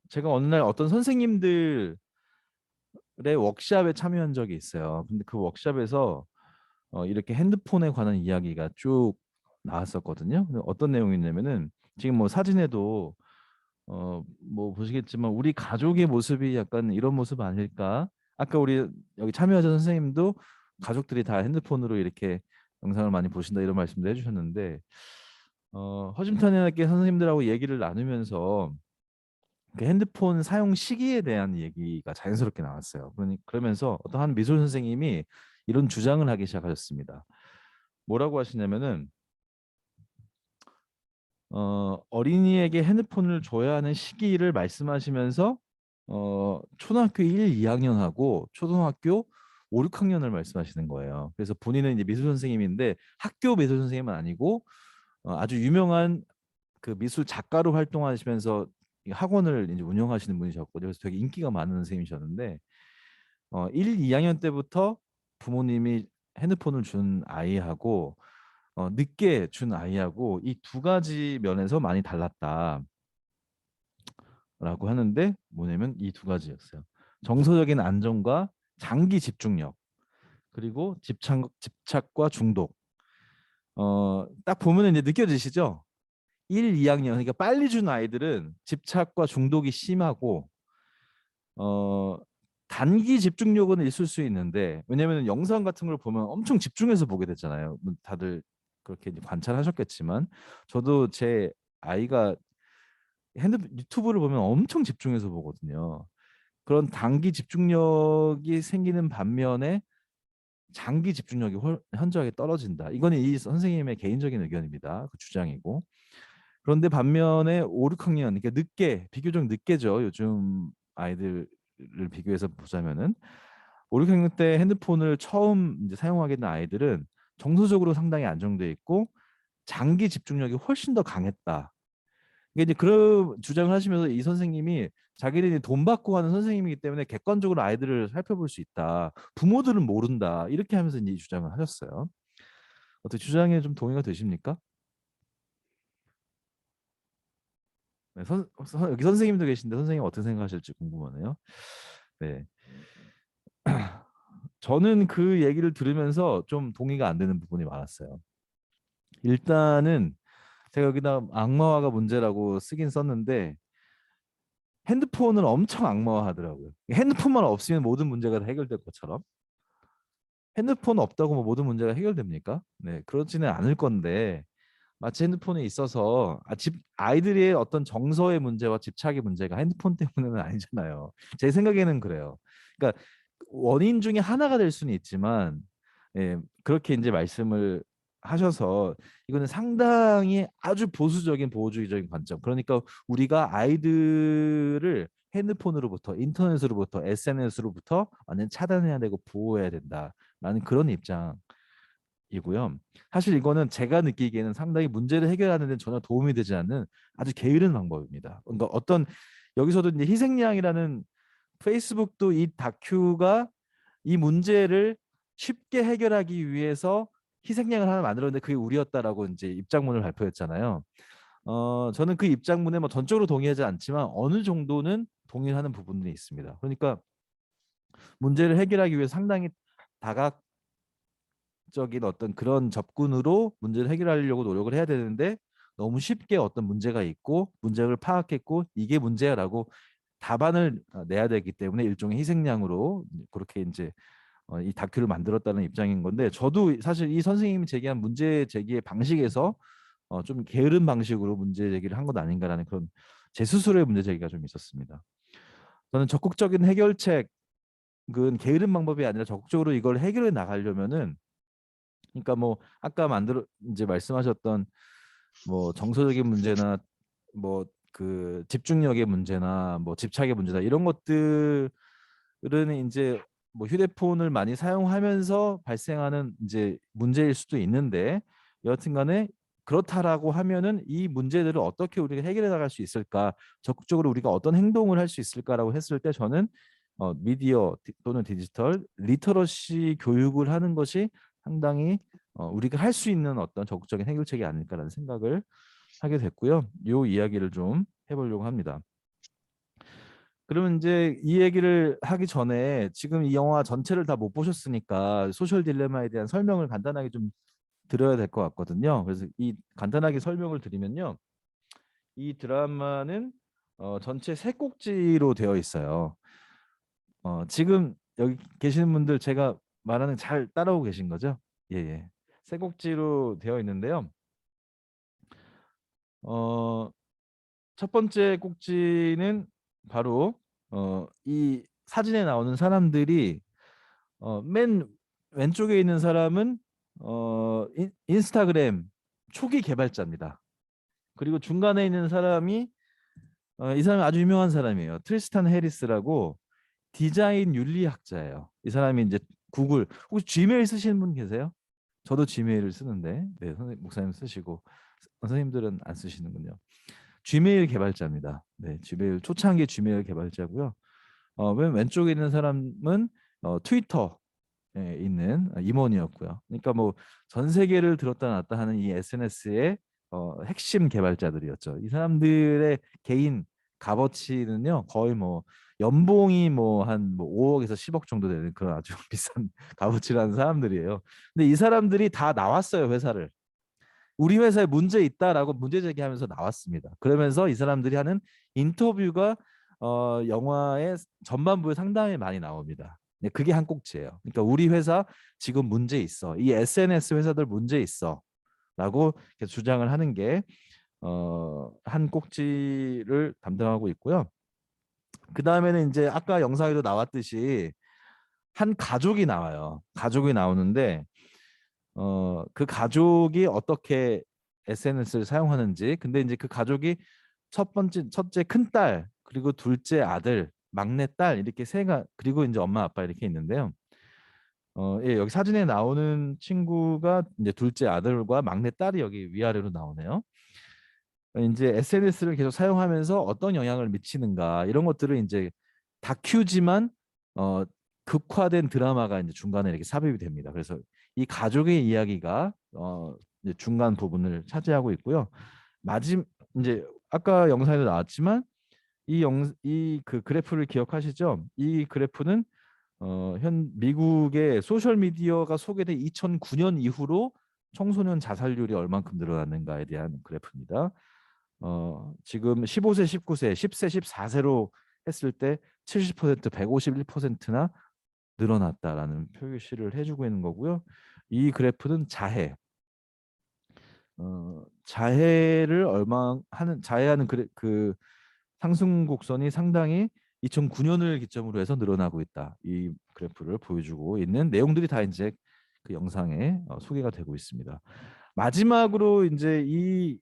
S1: 제가 어느 날 어떤 선생님들의 워크숍에 참여한 적이 있어요. 근데 그 워크숍에서 이렇게 핸드폰에 관한 이야기가 쭉 나왔었거든요. 근데 어떤 내용이냐면은 지금 뭐 사진에도 뭐 보시겠지만 우리 가족의 모습이 약간 이런 모습 아닐까? 아까 우리 여기 참여하신 선생님도 가족들이 다 핸드폰으로 이렇게 영상을 많이 보신다 이런 말씀도 해주셨는데 허심탄회하게 선생님들하고 얘기를 나누면서 그 핸드폰 사용 시기에 대한 얘기가 자연스럽게 나왔어요. 그러면서 어떤 한 미술 선생님이 이런 주장을 하기 시작하셨습니다. 뭐라고 하시냐면은 어린이에게 핸드폰을 줘야 하는 시기를 말씀하시면서 초등학교 1, 2학년하고 초등학교 5, 6학년을 말씀하시는 거예요. 그래서 본인은 이제 미술 선생님인데 학교 미술 선생님은 아니고 아주 유명한 그 미술 작가로 활동하시면서 이 학원을 이제 운영하시는 분이셨고 그래서 되게 인기가 많은 선생님이셨는데 1, 2학년 때부터 부모님이 핸드폰을 준 아이하고 늦게 준 아이하고 이 두 가지 면에서 많이 달랐다라고 하는데 뭐냐면 이 두 가지였어요. 정서적인 안정과 장기 집중력 그리고 집착과 중독. 딱 보면 이제 느껴지시죠? 1, 2학년 그러니까 빨리 준 아이들은 집착과 중독이 심하고 어, 단기 집중력은 있을 수 있는데 왜냐하면 영상 같은 걸 보면 엄청 집중해서 보게 되잖아요. 다들 그렇게 이제 관찰하셨겠지만 저도 제 아이가 유튜브를 보면 엄청 집중해서 보거든요. 그런 단기 집중력이 생기는 반면에 장기 집중력이 현저하게 떨어진다. 이거는 이 선생님의 개인적인 의견입니다. 그 주장이고. 그런데 반면에 5, 6학년, 그러니까 비교적 늦게죠. 요즘 아이들을 비교해서 보자면은 5, 6학년 때 핸드폰을 처음 이제 사용하게 된 아이들은 정서적으로 상당히 안정돼 있고 장기 집중력이 훨씬 더 강했다. 이게 이제 그런 주장을 하시면서 이 선생님이 자기들이 돈 받고 하는 선생님이기 때문에 객관적으로 아이들을 살펴볼 수 있다. 부모들은 모른다. 이렇게 하면서 이제 이 주장을 하셨어요. 어떻게 주장에 좀 동의가 되십니까? 네, 여기 선생님도 계신데 선생님 어떻게 생각하실지 궁금하네요. 네. 저는 그 얘기를 들으면서 좀 동의가 안 되는 부분이 많았어요. 일단은 제가 여기다 악마화가 문제라고 쓰긴 썼는데 핸드폰을 엄청 악마화하더라고요. 핸드폰만 없으면 모든 문제가 다 해결될 것처럼. 핸드폰 없다고 뭐 모든 문제가 해결됩니까? 네, 그렇지는 않을 건데 마치 핸드폰에 있어서 아이들의 어떤 정서의 문제와 집착의 문제가 핸드폰 때문에는 아니잖아요. 제 생각에는 그래요. 그러니까 원인 중에 하나가 될 수는 있지만 그렇게 이제 말씀을 하셔서 이거는 상당히 아주 보수적인 보호주의적인 관점. 그러니까 우리가 아이들을 핸드폰으로부터 인터넷으로부터 SNS로부터 완전 차단해야 되고 보호해야 된다라는 그런 입장. 이고요. 사실 이거는 제가 느끼기에는 상당히 문제를 해결하는 데 전혀 도움이 되지 않는 아주 게으른 방법입니다. 그러니까 여기서도 이제 희생양이라는 페이스북도 이 다큐가 이 문제를 쉽게 해결하기 위해서 희생양을 하나 만들었는데 그게 우리였다라고 이제 입장문을 발표했잖아요. 저는 그 입장문에 뭐 전적으로 동의하지 않지만 어느 정도는 동의하는 부분들이 있습니다. 그러니까 문제를 해결하기 위해 상당히 다각적인 어떤 그런 접근으로 문제를 해결하려고 노력을 해야 되는데 너무 쉽게 어떤 문제가 있고 문제를 파악했고 이게 문제야라고 답안을 내야 되기 때문에 일종의 희생양으로 그렇게 이제 이 다큐를 만들었다는 입장인 건데 저도 사실 이 선생님이 제기한 문제 제기의 방식에서 좀 게으른 방식으로 문제 제기를 한 것 아닌가라는 그런 제 스스로의 문제 제기가 좀 있었습니다. 저는 적극적인 해결책은 게으른 방법이 아니라 적극적으로 이걸 해결해 나가려면은 그러니까 뭐 아까 이제 말씀하셨던 뭐 정서적인 문제나 뭐 그 집중력의 문제나 뭐 집착의 문제나 이런 것들은 이제 뭐 휴대폰을 많이 사용하면서 발생하는 이제 문제일 수도 있는데 여하튼간에 그렇다라고 하면은 이 문제들을 어떻게 우리가 해결해 나갈 수 있을까 적극적으로 우리가 어떤 행동을 할 수 있을까라고 했을 때 저는 미디어 또는 디지털 리터러시 교육을 하는 것이 상당히 우리가 할 수 있는 어떤 적극적인 해결책이 아닐까라는 생각을 하게 됐고요. 이 이야기를 좀 해보려고 합니다. 그러면 이제 이 얘기를 하기 전에 지금 이 영화 전체를 다 못 보셨으니까 소셜 딜레마에 대한 설명을 간단하게 좀 드려야 될 것 같거든요. 그래서 이 간단하게 설명을 드리면요. 이 드라마는 전체 세 꼭지로 되어 있어요. 지금 여기 계시는 분들 제가 말하는 잘 따라오고 계신 거죠? 예, 예. 세 꼭지로 되어 있는데요. 첫 번째 꼭지는 바로 이 사진에 나오는 사람들이 맨 왼쪽에 있는 사람은 인스타그램 초기 개발자입니다. 그리고 중간에 있는 사람이 이 사람이 아주 유명한 사람이에요. 트리스탄 해리스라고 디자인 윤리학자예요. 이 사람이 이제 구글 혹시 지메일 쓰시는 분 계세요? 저도 지메일을 쓰는데 네, 목사님 쓰시고 선생님들은 안 쓰시는군요. 지메일 개발자입니다. 네, 지메일 초창기 지메일 개발자고요. 맨 왼쪽에 있는 사람은 트위터에 있는 임원이었고요. 그러니까 뭐 전 세계를 들었다 놨다 하는 이 SNS의 핵심 개발자들이었죠. 이 사람들의 개인 값어치는요 거의 뭐 연봉이 뭐 한 5억에서 10억 정도 되는 그런 아주 비싼 값어치라는 사람들이에요. 근데 이 사람들이 다 나왔어요 회사를. 우리 회사에 문제 있다라고 문제 제기하면서 나왔습니다. 그러면서 이 사람들이 하는 인터뷰가 영화의 전반부에 상당히 많이 나옵니다. 네, 그게 한 꼭지예요. 그러니까 우리 회사 지금 문제 있어. 이 SNS 회사들 문제 있어. 라고 주장을 하는 게 한 꼭지를 담당하고 있고요. 그 다음에는 이제 아까 영상에도 나왔듯이 한 가족이 나와요. 가족이 나오는데 그 가족이 어떻게 SNS를 사용하는지 근데 이제 그 가족이 첫째 큰딸 그리고 둘째 아들 막내 딸 이렇게 세가 그리고 이제 엄마 아빠 이렇게 있는데요. 예, 여기 사진에 나오는 친구가 이제 둘째 아들과 막내 딸이 여기 위아래로 나오네요. 이제 SNS를 계속 사용하면서 어떤 영향을 미치는가 이런 것들을 이제 다큐지만 극화된 드라마가 이제 중간에 이렇게 삽입이 됩니다. 그래서 이 가족의 이야기가 이제 중간 부분을 차지하고 있고요. 이제 아까 영상에도 나왔지만 이 그 그래프를 기억하시죠? 이 그래프는 현 미국의 소셜 미디어가 소개된 2009년 이후로 청소년 자살률이 얼만큼 늘어났는가에 대한 그래프입니다. 지금 15세, 19세, 10세, 14세로 했을 때 70%, 151%나 늘어났다라는 표시를 해주고 있는 거고요. 이 그래프는 자해를 자해하는 그 상승 곡선이 상당히 2009년을 기점으로 해서 늘어나고 있다. 이 그래프를 보여주고 있는 내용들이 다 이제 그 영상에 소개가 되고 있습니다. 마지막으로 이제 이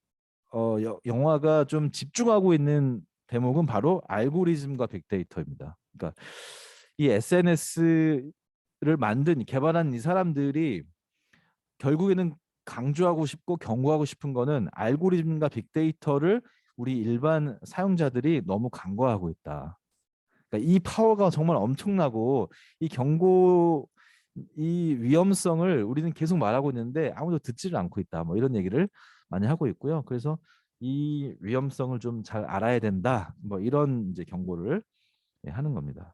S1: 영화가 좀 집중하고 있는 대목은 바로 알고리즘과 빅데이터입니다. 그러니까 이 SNS를 개발한 이 사람들이 결국에는 강조하고 싶고 경고하고 싶은 거는 알고리즘과 빅데이터를 우리 일반 사용자들이 너무 간과하고 있다. 그러니까 이 파워가 정말 엄청나고 이 위험성을 우리는 계속 말하고 있는데 아무도 듣지를 않고 있다. 뭐 이런 얘기를 많이 하고 있고요. 그래서 이 위험성을 좀 잘 알아야 된다. 뭐 이런 이제 경고를 하는 겁니다.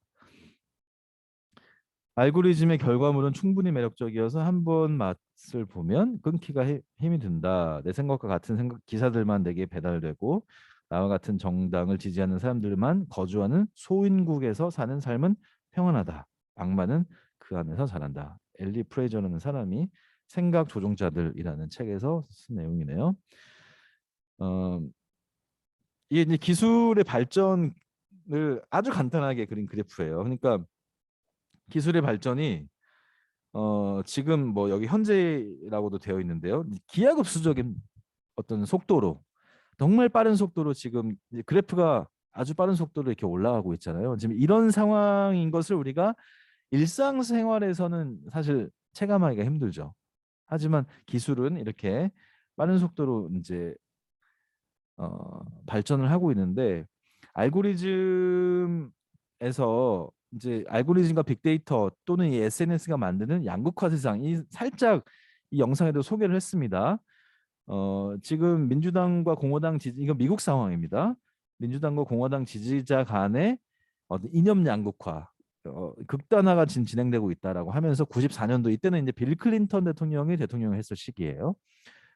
S1: 알고리즘의 결과물은 충분히 매력적이어서 한 번 맛을 보면 끊기가 힘이 든다. 내 생각과 같은 기사들만 내게 배달되고 나와 같은 정당을 지지하는 사람들만 거주하는 소인국에서 사는 삶은 평안하다. 악마는 그 안에서 자란다. 엘리 프레이저라는 사람이 생각 조종자들이라는 책에서 쓴 내용이네요. 이게 이제 기술의 발전을 아주 간단하게 그린 그래프예요. 그러니까 기술의 발전이 지금 뭐 여기 현재라고도 되어 있는데요. 기하급수적인 어떤 속도로 정말 빠른 속도로 지금 이제 그래프가 아주 빠른 속도로 이렇게 올라가고 있잖아요. 지금 이런 상황인 것을 우리가 일상생활에서는 사실 체감하기가 힘들죠. 하지만 기술은 이렇게 빠른 속도로 이제 발전을 하고 있는데 알고리즘에서 이제 알고리즘과 빅데이터 또는 이 SNS가 만드는 양극화 세상 이 살짝 이 영상에도 소개를 했습니다. 지금 민주당과 공화당 이거 미국 상황입니다. 민주당과 공화당 지지자 간의 이념 양극화 극단화가 지금 진행되고 있다라고 하면서 94년도 이때는 이제 빌 클린턴 대통령이 대통령을 했을 시기예요.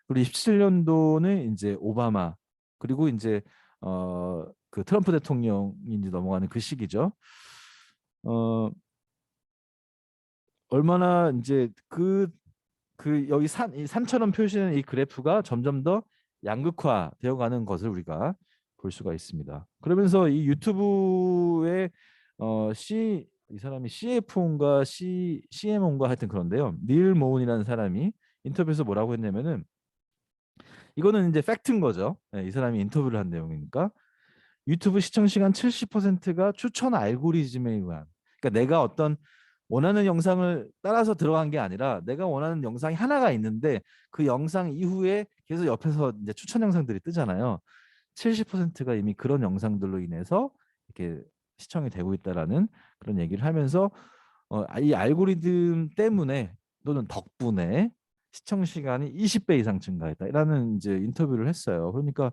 S1: 그리고 27년도는 이제 오바마 그리고 이제 그 트럼프 대통령이 이제 넘어가는 그 시기죠. 얼마나 이제 여기 이 산처럼 표시되는 이 그래프가 점점 더 양극화 되어 가는 것을 우리가 볼 수가 있습니다. 그러면서 이 유튜브에 이 사람이 CFO인가 CMO인가 하여튼 그런데요. 닐 모운이라는 사람이 인터뷰에서 뭐라고 했냐면은 이거는 이제 팩트인 거죠. 네, 이 사람이 인터뷰를 한 내용이니까 유튜브 시청 시간 70%가 추천 알고리즘에 의한 그러니까 내가 어떤 원하는 영상을 따라서 들어간 게 아니라 내가 원하는 영상이 하나가 있는데 그 영상 이후에 계속 옆에서 이제 추천 영상들이 뜨잖아요. 70%가 이미 그런 영상들로 인해서 이렇게 시청이 되고 있다라는 그런 얘기를 하면서 이 알고리즘 때문에 또는 덕분에 시청 시간이 20배 이상 증가했다라는 이제 인터뷰를 했어요. 그러니까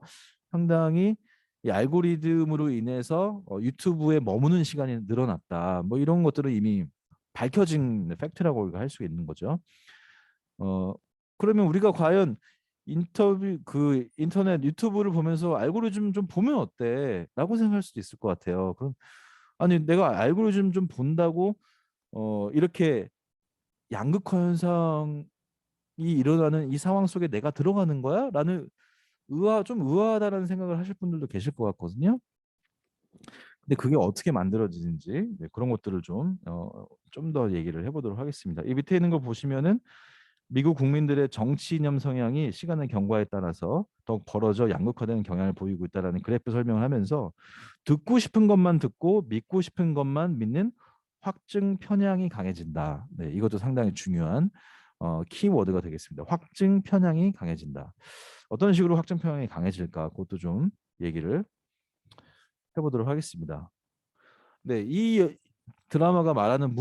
S1: 상당히 이 알고리즘으로 인해서 유튜브에 머무는 시간이 늘어났다. 뭐 이런 것들은 이미 밝혀진 팩트라고 할 수 있는 거죠. 그러면 우리가 과연 인터넷 유튜브를 보면서 알고리즘 좀 보면 어때?라고 생각할 수도 있을 것 같아요. 그럼 아니 내가 알고리즘 좀 본다고 이렇게 양극화 현상이 일어나는 이 상황 속에 내가 들어가는 거야? 라는 좀 의아하다라는 생각을 하실 분들도 계실 것 같거든요. 근데 그게 어떻게 만들어지는지 그런 것들을 좀 더 얘기를 해보도록 하겠습니다. 이 밑에 있는 거 보시면은 미국 국민들의 정치 이념 성향이 시간의 경과에 따라서 더욱 벌어져 양극화되는 경향을 보이고 있다는 그래프 설명을 하면서 듣고 싶은 것만 듣고 믿고 싶은 것만 믿는 확증 편향이 강해진다. 네, 이것도 상당히 중요한 키워드가 되겠습니다. 확증 편향이 강해진다. 어떤 식으로 확증 편향이 강해질까? 그것도 좀 얘기를 해보도록 하겠습니다. 네, 이 드라마가 말하는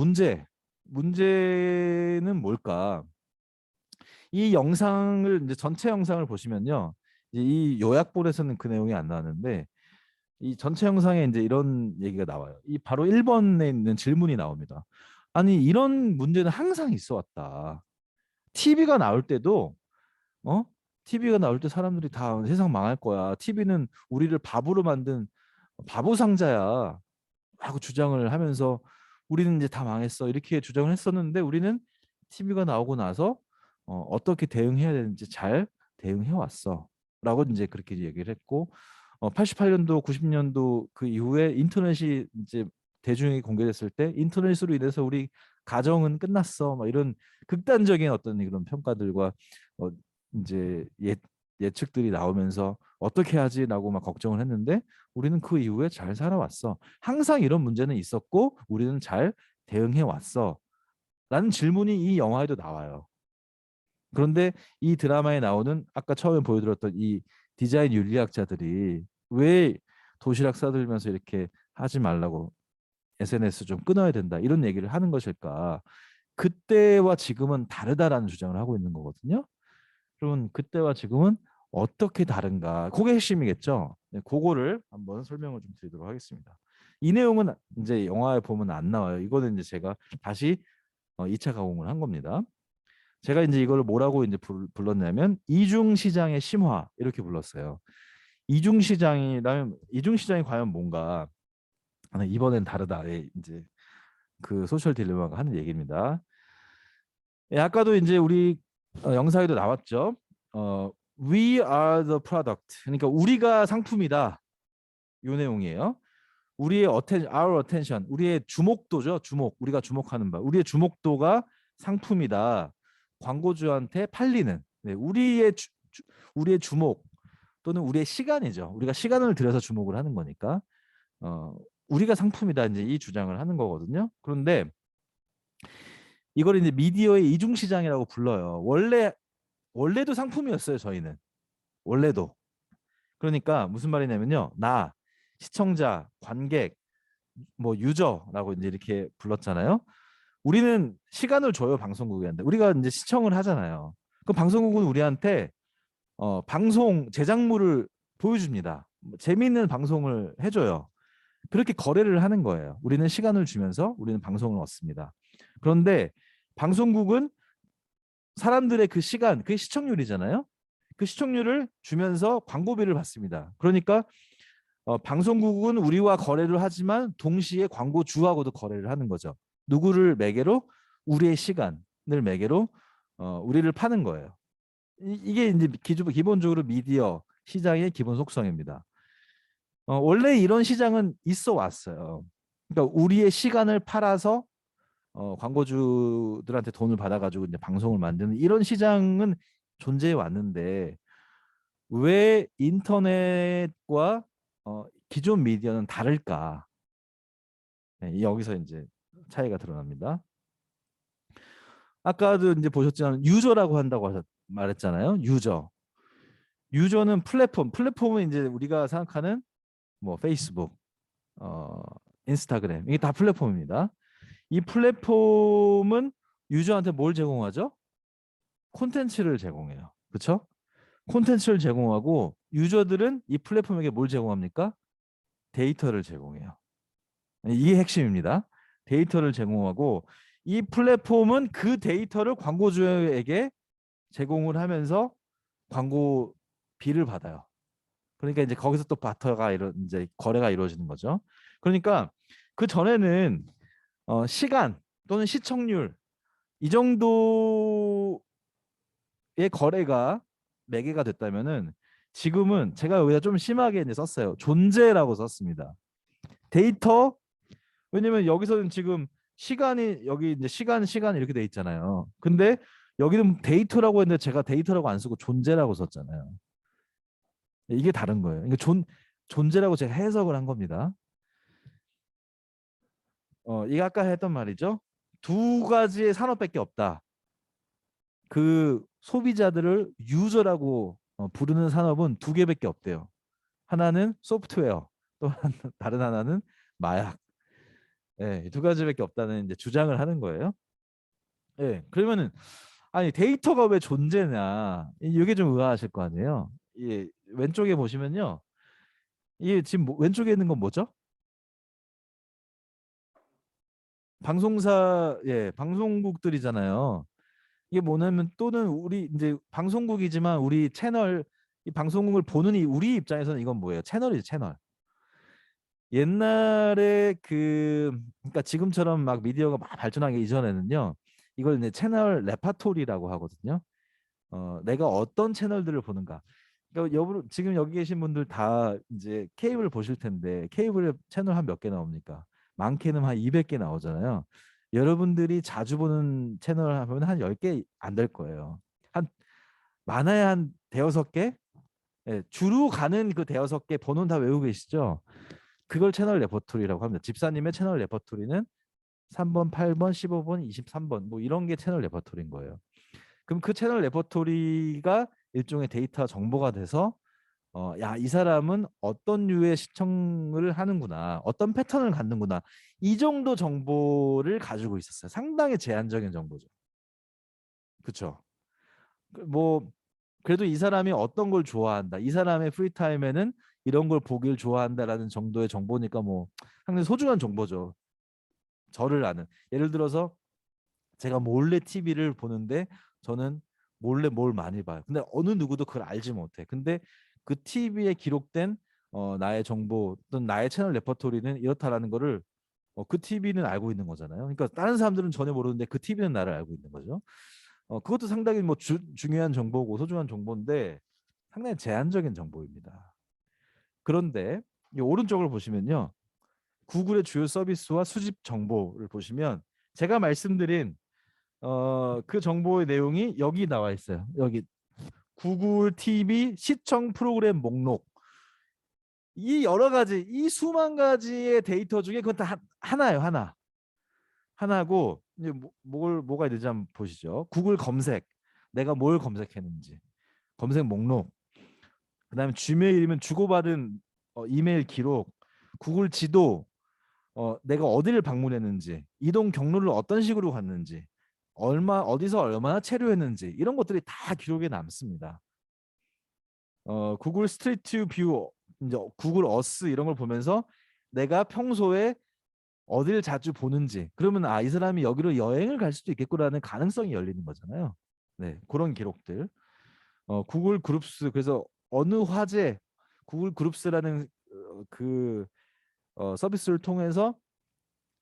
S1: 문제는 뭘까? 이 영상을 이제 전체 영상을 보시면요, 이 요약본에서는 그 내용이 안 나왔는데 이 전체 영상에 이제 이런 얘기가 나와요. 이 바로 1번에 있는 질문이 나옵니다. 아니 이런 문제는 항상 있어 왔다. TV가 나올 때도 TV가 나올 때 사람들이 다 세상 망할 거야. TV는 우리를 바보로 만든 바보 상자야. 하고 주장을 하면서 우리는 이제 다 망했어. 이렇게 주장을 했었는데 우리는 TV가 나오고 나서 어떻게 대응해야 되는지 잘 대응해 왔어. 라고 이제 그렇게 얘기를 했고 88년도, 90년도 그 이후에 인터넷이 이제 대중에게 공개됐을 때 인터넷으로 인해서 우리 가정은 끝났어. 막 이런 극단적인 어떤 그런 평가들과 이제 예측들이 나오면서 어떻게 하지라고 막 걱정을 했는데 우리는 그 이후에 잘 살아왔어. 항상 이런 문제는 있었고 우리는 잘 대응해 왔어. 라는 질문이 이 영화에도 나와요. 그런데 이 드라마에 나오는 아까 처음에 보여드렸던 이 디자인 윤리학자들이 왜 도시락 싸들면서 이렇게 하지 말라고 SNS 좀 끊어야 된다 이런 얘기를 하는 것일까? 그때와 지금은 다르다라는 주장을 하고 있는 거거든요. 그러면 그때와 지금은 어떻게 다른가? 그게 핵심이겠죠. 네, 그거를 한번 설명을 좀 드리도록 하겠습니다. 이 내용은 이제 영화에 보면 안 나와요. 이거는 이제 제가 다시 2차 가공을 한 겁니다. 제가 이제 이걸 뭐라고 이제 불렀냐면 이중 시장의 심화 이렇게 불렀어요. 이중 시장이 과연 뭔가 이번엔 다르다. 이제 그 소셜 딜레마가 하는 얘기입니다. 아까도 이제 우리 영상에도 나왔죠. We are the product. 그러니까 우리가 상품이다. 이 내용이에요. 우리의 our attention, 우리의 주목도죠. 우리가 주목하는 바. 우리의 주목도가 상품이다. 광고주한테 팔리는. 네, 우리의 주목 또는 우리의 시간이죠. 우리가 시간을 들여서 주목을 하는 거니까 우리가 상품이다. 이제 이 주장을 하는 거거든요. 그런데 이걸 이제 미디어의 이중 시장이라고 불러요. 원래도 상품이었어요. 저희는 원래도. 그러니까 무슨 말이냐면요. 나 시청자, 관객, 뭐 유저라고 이제 이렇게 불렀잖아요. 우리는 시간을 줘요. 방송국한테. 우리가 이제 시청을 하잖아요. 그 방송국은 우리한테 방송 제작물을 보여줍니다. 재미있는 방송을 해줘요. 그렇게 거래를 하는 거예요. 우리는 시간을 주면서 우리는 방송을 얻습니다. 그런데 방송국은 사람들의 그 시간, 그게 시청률이잖아요. 그 시청률을 주면서 광고비를 받습니다. 그러니까 방송국은 우리와 거래를 하지만 동시에 광고주하고도 거래를 하는 거죠. 누구를 매개로? 우리의 시간을 매개로 우리를 파는 거예요. 이게 이제 기본적으로 미디어 시장의 기본 속성입니다. 원래 이런 시장은 있어 왔어요. 그러니까 우리의 시간을 팔아서 광고주들한테 돈을 받아가지고 이제 방송을 만드는 이런 시장은 존재해 왔는데 왜 인터넷과 기존 미디어는 다를까? 네, 여기서 이제 차이가 드러납니다. 아까도 이제 보셨지만 유저라고 한다고 말했잖아요. 유저는 플랫폼은 이제 우리가 생각하는 뭐 페이스북, 인스타그램 이게 다 플랫폼입니다. 이 플랫폼은 유저한테 뭘 제공하죠? 콘텐츠를 제공해요. 그렇죠? 콘텐츠를 제공하고 유저들은 이 플랫폼에게 뭘 제공합니까? 데이터를 제공해요. 이게 핵심입니다. 데이터를 제공하고 이 플랫폼은 그 데이터를 광고주에게 제공을 하면서 광고비를 받아요. 그러니까 이제 거기서 또 바터가 이제 거래가 이루어지는 거죠. 그러니까 그 전에는 시간 또는 시청률 이 정도의 거래가 매개가 됐다면은 지금은 제가 여기다 좀 심하게 이제 썼어요. 존재라고 썼습니다. 데이터 왜냐면 여기서는 지금 시간이 여기 이제 시간 이렇게 돼 있잖아요. 근데 여기는 데이터라고 했는데 제가 데이터라고 안 쓰고 존재라고 썼잖아요. 이게 다른 거예요. 그러니까 존재라고 제가 해석을 한 겁니다. 이게 아까 했던 말이죠. 두 가지의 산업밖에 없다. 그 소비자들을 유저라고 부르는 산업은 두 개밖에 없대요. 하나는 소프트웨어, 또 다른 하나는 마약. 네, 두 가지밖에 없다는 이제 주장을 하는 거예요. 네, 그러면은 아니 데이터가 왜 존재냐? 이게 좀 의아하실 거 아니에요. 이 왼쪽에 보시면요. 이게 지금 왼쪽에 있는 건 뭐죠? 방송국들이잖아요. 이게 뭐냐면 또는 우리 이제 방송국이지만 우리 채널 이 방송국을 보는 우리 입장에서는 이건 뭐예요? 채널이죠, 채널. 옛날에 그러니까 지금처럼 막 미디어가 막 발전하기 이전에는요. 이걸 이제 채널 레파토리라고 하거든요. 내가 어떤 채널들을 보는가. 그러니까 지금 여기 계신 분들 다 이제 케이블 보실 텐데 케이블 채널 한 몇 개 나옵니까? 많게는 한 200개 나오잖아요. 여러분들이 자주 보는 채널 하면 한 10개 안 될 거예요. 많아야 한 대여섯 개? 예, 주로 가는 그 대여섯 개 번호는 다 외우고 계시죠? 그걸 채널 레퍼토리라고 합니다. 집사님의 채널 레퍼토리는 3번, 8번, 15번, 23번 뭐 이런 게 채널 레퍼토리인 거예요. 그럼 그 채널 레퍼토리가 일종의 데이터 정보가 돼서 야, 이 사람은 어떤 류의 시청을 하는구나. 어떤 패턴을 갖는구나. 이 정도 정보를 가지고 있었어요. 상당히 제한적인 정보죠. 그렇죠? 뭐 그래도 이 사람이 어떤 걸 좋아한다. 이 사람의 프리타임에는 이런 걸 보길 좋아한다라는 정도의 정보니까 뭐 상당히 소중한 정보죠. 저를 아는. 예를 들어서 제가 몰래 TV를 보는데 저는 몰래 뭘 많이 봐요. 근데 어느 누구도 그걸 알지 못해. 근데 그 TV에 기록된 나의 정보 또는 나의 채널 레퍼토리는 이렇다라는 거를 그 TV는 알고 있는 거잖아요. 그러니까 다른 사람들은 전혀 모르는데 그 TV는 나를 알고 있는 거죠. 그것도 상당히 뭐 중요한 정보고 소중한 정보인데 상당히 제한적인 정보입니다. 그런데 이 오른쪽을 보시면요. 구글의 주요 서비스와 수집 정보를 보시면 제가 말씀드린 그 정보의 내용이 여기 나와 있어요. 여기 구글 TV 시청 프로그램 목록. 이 여러 가지, 이 수만 가지의 데이터 중에 그건 다 하나예요, 하나. 하나고 이제 뭐가 있는지 한번 보시죠. 구글 검색, 내가 뭘 검색했는지, 검색 목록. 그다음에 지메일이면 주고받은 이메일 기록, 구글 지도, 내가 어디를 방문했는지, 이동 경로를 어떤 식으로 갔는지, 어디서 얼마나 체류했는지 이런 것들이 다 기록에 남습니다. 구글 스트리트 뷰, 이제 구글 어스 이런 걸 보면서 내가 평소에 어디를 자주 보는지, 그러면 이 사람이 여기로 여행을 갈 수도 있겠구라는 가능성이 열리는 거잖아요. 네, 그런 기록들. 구글 그룹스, 그래서 어느 화제, 구글 그룹스라는 서비스를 통해서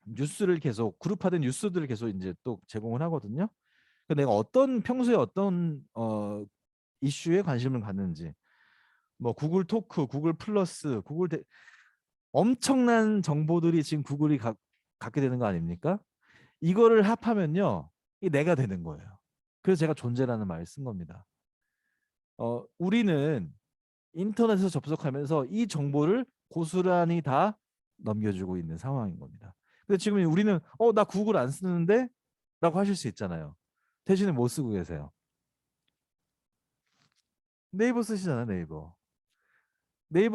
S1: 뉴스를 계속 그룹화된 뉴스들을 계속 이제 또 제공을 하거든요. 내가 평소에 어떤 이슈에 관심을 갖는지, 뭐 구글 토크, 구글 플러스, 엄청난 정보들이 지금 구글이 갖게 되는 거 아닙니까? 이거를 합하면요, 이 내가 되는 거예요. 그래서 제가 존재라는 말을 쓴 겁니다. 우리는 인터넷에서 접속하면서 이 정보를 고스란히 다 넘겨주고 있는 상황인 겁니다. 근데 지금 우리는 나 구글 안 쓰는데? 라고 하실 수 있잖아요. 대신에 뭐 쓰고 계세요? 네이버 쓰시잖아요, 네이버. 내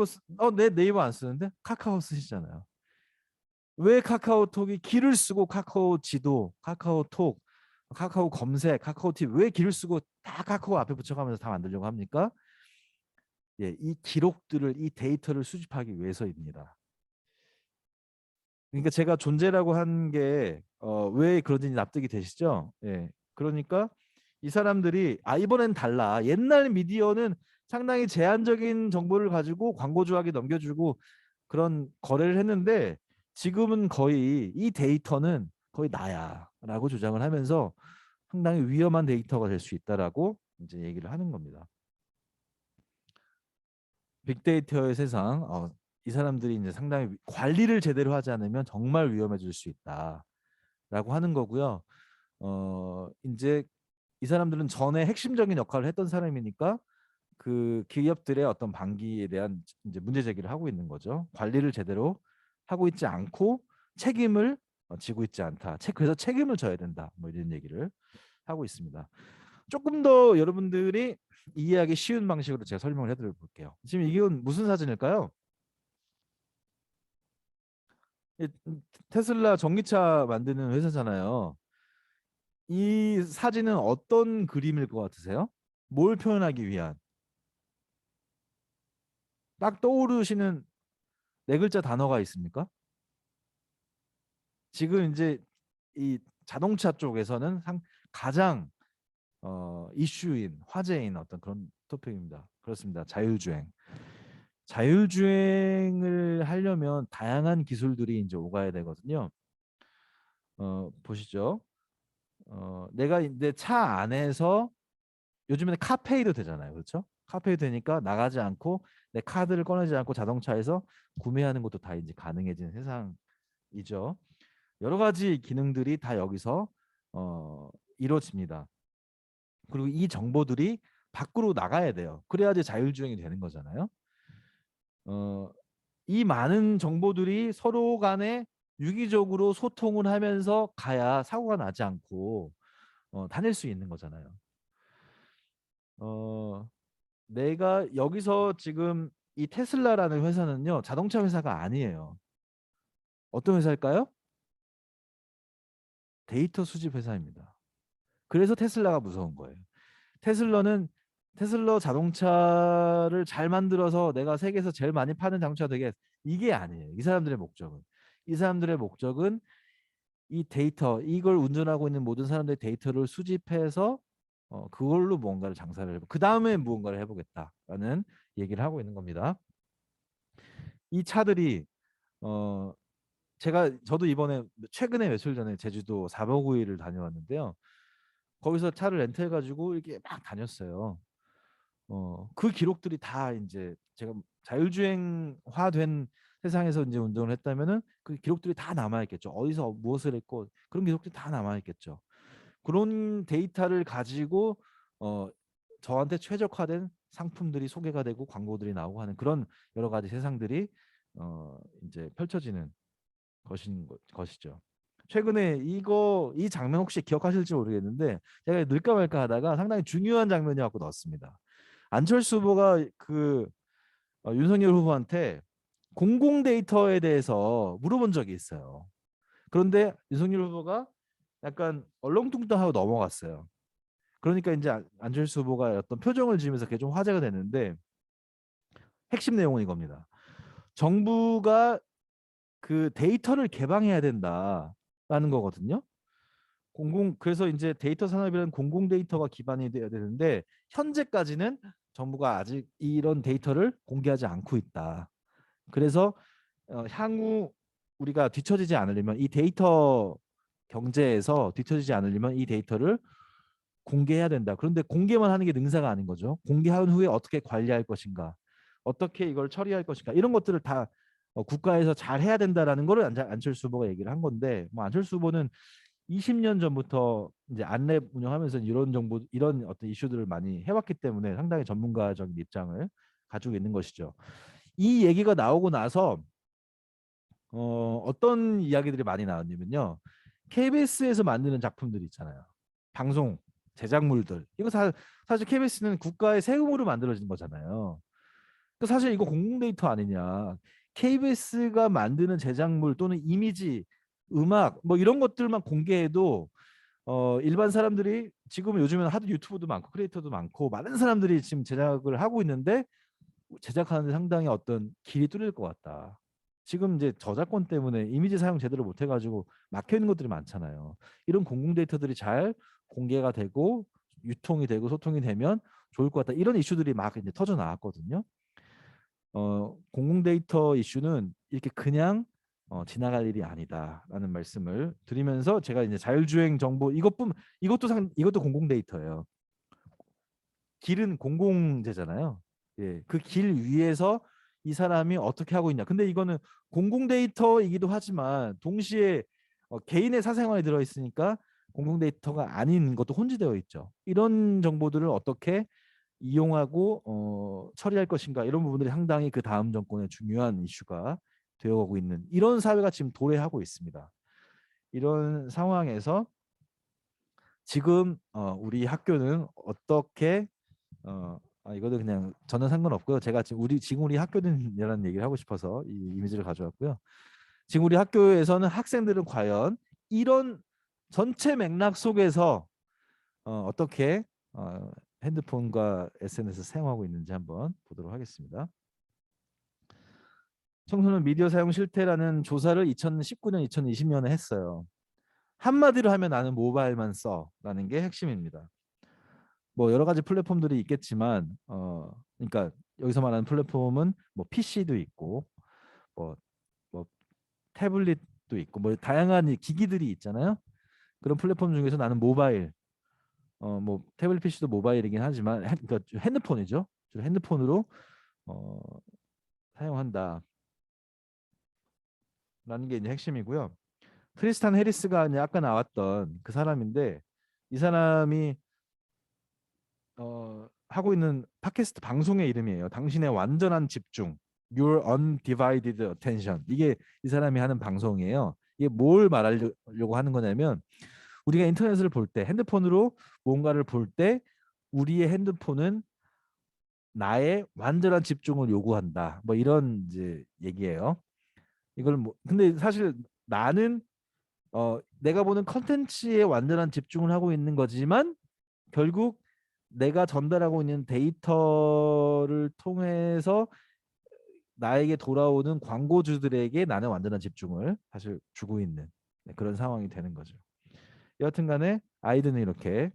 S1: 네이버 안 쓰는데? 카카오 쓰시잖아요. 왜 카카오톡이 길을 쓰고 카카오 지도, 카카오톡, 카카오 검색, 카카오 TV 왜 길을 쓰고 다 카카오 앞에 붙여가면서 다 만들려고 합니까? 예, 이 기록들을, 이 데이터를 수집하기 위해서입니다. 그러니까 제가 존재라고 한 게 왜 그런지 납득이 되시죠? 예. 그러니까 이 사람들이 이번엔 달라. 옛날 미디어는 상당히 제한적인 정보를 가지고 광고주에게 넘겨주고 그런 거래를 했는데 지금은 거의 이 데이터는 거의 나야라고 주장을 하면서 상당히 위험한 데이터가 될 수 있다라고 이제 얘기를 하는 겁니다. 빅데이터의 세상, 이 사람들이 이제 상당히 관리를 제대로 하지 않으면 정말 위험해질 수 있다라고 하는 거고요. 이제 이 사람들은 전에 핵심적인 역할을 했던 사람이니까 그 기업들의 어떤 방기에 대한 이제 문제 제기를 하고 있는 거죠. 관리를 제대로 하고 있지 않고 책임을 지고 있지 않다. 그래서 책임을 져야 된다. 뭐 이런 얘기를 하고 있습니다. 조금 더 여러분들이 이해하기 쉬운 방식으로 제가 설명을 해드려 볼게요. 지금 이게 무슨 사진일까요? 테슬라 전기차 만드는 회사잖아요. 이 사진은 어떤 그림일 것 같으세요? 뭘 표현하기 위한? 딱 떠오르시는 네 글자 단어가 있습니까? 지금 이제 이 자동차 쪽에서는 가장 이슈인, 화제인 어떤 그런 토픽입니다. 그렇습니다. 자율주행. 자율주행을 하려면 다양한 기술들이 이제 오가야 되거든요. 보시죠. 내가 내 차 안에서 요즘에는 카페이도 되잖아요. 그렇죠? 카페이 되니까 나가지 않고 내 카드를 꺼내지 않고 자동차에서 구매하는 것도 다 이제 가능해진 세상이죠. 여러 가지 기능들이 다 여기서 이루어집니다. 그리고 이 정보들이 밖으로 나가야 돼요. 그래야지 자율주행이 되는 거잖아요. 이 많은 정보들이 서로 간에 유기적으로 소통을 하면서 가야 사고가 나지 않고 다닐 수 있는 거잖아요. 내가 여기서 지금 이 테슬라라는 회사는요, 자동차 회사가 아니에요. 어떤 회사일까요? 데이터 수집 회사입니다. 그래서 테슬라가 무서운 거예요. 테슬라 자동차를 잘 만들어서 내가 세계에서 제일 많이 파는 자동차 되게, 이게 아니에요. 이 사람들의 목적은 이 데이터, 이걸 운전하고 있는 모든 사람들의 데이터를 수집해서 그걸로 무언가를 장사를 해보. 그 다음에 무언가를 해보겠다라는 얘기를 하고 있는 겁니다. 이 차들이 저도 이번에 최근에 며칠 전에 제주도 4박 5일을 다녀왔는데요. 거기서 차를 렌트해가지고 이렇게 막 다녔어요. 그 기록들이 다 이제 제가 자율주행화된 세상에서 이제 운전을 했다면은 그 기록들이 다 남아있겠죠. 어디서 무엇을 했고 그런 기록들이 다 남아있겠죠. 그런 데이터를 가지고 저한테 최적화된 상품들이 소개가 되고 광고들이 나오고 하는 그런 여러 가지 세상들이 이제 펼쳐지는 것이죠. 최근에 이 장면 혹시 기억하실지 모르겠는데 제가 넣을까 말까 하다가 상당히 중요한 장면이 갖고 넣었습니다. 안철수 후보가 윤석열 후보한테 공공 데이터에 대해서 물어본 적이 있어요. 그런데 윤석열 후보가 약간 얼렁뚱땅하고 넘어갔어요. 그러니까 이제 안철수 후보가 어떤 표정을 지으면서 그게 좀 화제가 됐는데 핵심 내용은 이겁니다. 정부가 그 데이터를 개방해야 된다라는 거거든요. 그래서 이제 데이터 산업이라는 공공 데이터가 기반이 돼야 되는데 현재까지는 정부가 아직 이런 데이터를 공개하지 않고 있다. 그래서 향후 우리가 뒤처지지 않으려면 이 데이터 경제에서 뒤처지지 않으려면 이 데이터를 공개해야 된다. 그런데 공개만 하는 게 능사가 아닌 거죠. 공개한 후에 어떻게 관리할 것인가, 어떻게 이걸 처리할 것인가 이런 것들을 다 국가에서 잘 해야 된다라는 거를 안철수 후보가 얘기를 한 건데 뭐 안철수 후보는 20년 전부터 이제 안랩 운영하면서 이런 어떤 이슈들을 많이 해왔기 때문에 상당히 전문가적인 입장을 가지고 있는 것이죠. 이 얘기가 나오고 나서 어떤 이야기들이 많이 나왔냐면요. KBS에서 만드는 작품들 있잖아요. 방송 제작물들. 이거 사실 KBS는 국가의 세금으로 만들어진 거잖아요. 그러니까 사실 이거 공공 데이터 아니냐. KBS가 만드는 제작물 또는 이미지, 음악 뭐 이런 것들만 공개해도 일반 사람들이 지금 요즘에는 하도 유튜브도 많고 크리에이터도 많고 많은 사람들이 지금 제작을 하고 있는데 제작하는데 상당히 어떤 길이 뚫릴 것 같다. 지금 이제 저작권 때문에 이미지 사용 제대로 못 해가지고 막혀 있는 것들이 많잖아요. 이런 공공 데이터들이 잘 공개가 되고 유통이 되고 소통이 되면 좋을 것 같다. 이런 이슈들이 막 이제 터져 나왔거든요. 공공 데이터 이슈는 이렇게 그냥 지나갈 일이 아니다라는 말씀을 드리면서 제가 이제 자율주행 정보 이것도 공공 데이터예요. 길은 공공재잖아요. 예, 그 길 위에서 이 사람이 어떻게 하고 있냐. 근데 이거는 공공 데이터이기도 하지만 동시에 개인의 사생활이 들어 있으니까 공공 데이터가 아닌 것도 혼지되어 있죠. 이런 정보들을 어떻게 이용하고 처리할 것인가 이런 부분들이 상당히 그 다음 정권의 중요한 이슈가 되어가고 있는 이런 사회가 지금 도래하고 있습니다. 이런 상황에서 지금 우리 학교는 어떻게 이거는 그냥 저는 상관없고요. 제가 지금 우리 학교는이라는 얘기를 하고 싶어서 이 이미지를 가져왔고요. 지금 우리 학교에서는 학생들은 과연 이런 전체 맥락 속에서 어떻게 핸드폰과 SNS를 사용하고 있는지 한번 보도록 하겠습니다. 청소년 미디어 사용 실태라는 조사를 2019년, 2020년에 했어요. 한마디로 하면 나는 모바일만 써라는 게 핵심입니다. 뭐 여러 가지 플랫폼들이 있겠지만 그러니까 여기서 말하는 플랫폼은 뭐 PC도 있고 뭐 태블릿도 있고 뭐 다양한 기기들이 있잖아요. 그런 플랫폼 중에서 나는 모바일 뭐 태블릿 PC도 모바일이긴 하지만 그러니까 핸드폰이죠. 핸드폰으로 사용한다. 라는 게 이제 핵심이고요. 트리스탄 해리스가 이제 아까 나왔던 그 사람인데 이 사람이 하고 있는 팟캐스트 방송의 이름이에요. 당신의 완전한 집중, Your Undivided Attention. 이게 이 사람이 하는 방송이에요. 이게 뭘 말하려고 하는 거냐면 우리가 인터넷을 볼 때, 핸드폰으로 뭔가를 볼 때 우리의 핸드폰은 나의 완전한 집중을 요구한다. 뭐 이런 이제 얘기예요. 이걸 근데 사실 나는 내가 보는 컨텐츠에 완전한 집중을 하고 있는 거지만 결국 내가 전달하고 있는 데이터를 통해서 나에게 돌아오는 광고주들에게 나는 완전한 집중을 사실 주고 있는 네, 그런 상황이 되는 거죠. 여하튼간에 아이들은 이렇게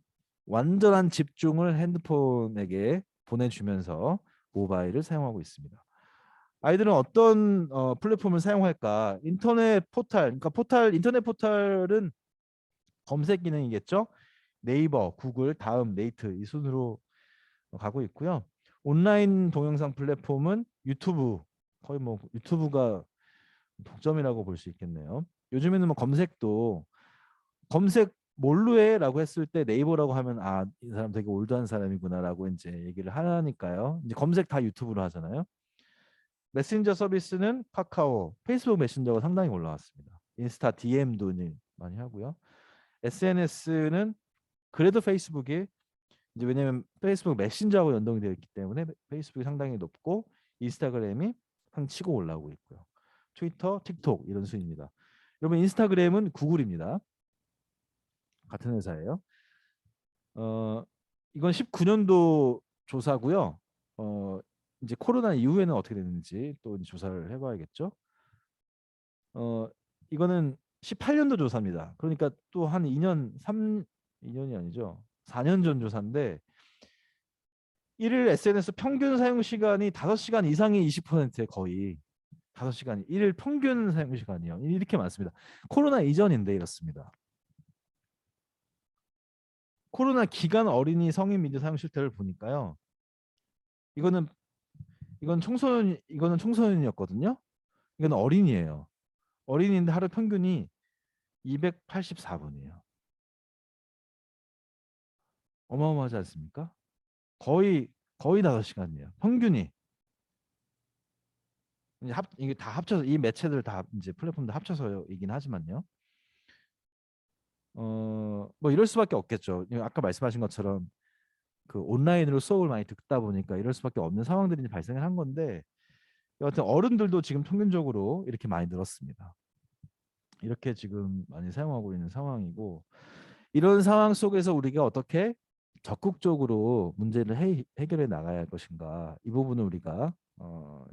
S1: 완전한 집중을 핸드폰에게 보내주면서 모바일을 사용하고 있습니다. 아이들은 어떤 플랫폼을 사용할까? 인터넷 포털, 그러니까 인터넷 포털은 검색 기능이겠죠. 네이버, 구글, 다음, 네이트 이 순으로 가고 있고요. 온라인 동영상 플랫폼은 유튜브, 거의 뭐 유튜브가 독점이라고 볼 수 있겠네요. 요즘에는 뭐 검색도 검색 뭘로 해라고 했을 때 네이버라고 하면 아, 이 사람 되게 올드한 사람이구나라고 이제 얘기를 하니까요. 이제 검색 다 유튜브로 하잖아요. 메신저 서비스는 카카오, 페이스북 메신저가 상당히 올라왔습니다. 인스타 DM도 많이 하고요. SNS는 그래도 페이스북이 이제 왜냐면 페이스북 메신저하고 연동이 되어 있기 때문에 페이스북이 상당히 높고 인스타그램이 상 치고 올라오고 있고요. 트위터, 틱톡 이런 순입니다. 여러분 인스타그램은 구글입니다. 같은 회사예요. 이건 19년도 조사고요. 이제 코로나 이후에는 어떻게 됐는지 또 조사를 해봐야겠죠. 이거는 18년도 조사입니다. 그러니까 또 한 2년이 아니죠. 4년 전 조사인데 일일 SNS 평균 사용 시간이 5시간 이상이 20%에 거의 5시간 일일 평균 사용 시간이요. 이렇게 많습니다. 코로나 이전인데 이렇습니다. 코로나 기간 어린이 성인 미디어 사용 실태를 보니까요. 이거는 청소년이었거든요. 이건 어린이에요. 어린이인데 하루 평균이 284분이에요. 어마어마하지 않습니까? 거의 5시간이에요. 평균이. 이게 다 합쳐서 이 매체들 다 이제 플랫폼 다 합쳐서이긴 하지만요. 뭐 이럴 수밖에 없겠죠. 아까 말씀하신 것처럼 그 온라인으로 수업을 많이 듣다 보니까 이럴 수밖에 없는 상황들이 발생을 한 건데 여하튼 어른들도 지금 평균적으로 이렇게 많이 늘었습니다. 이렇게 지금 많이 사용하고 있는 상황이고 이런 상황 속에서 우리가 어떻게 적극적으로 문제를 해결해 나가야 할 것인가 이 부분을 우리가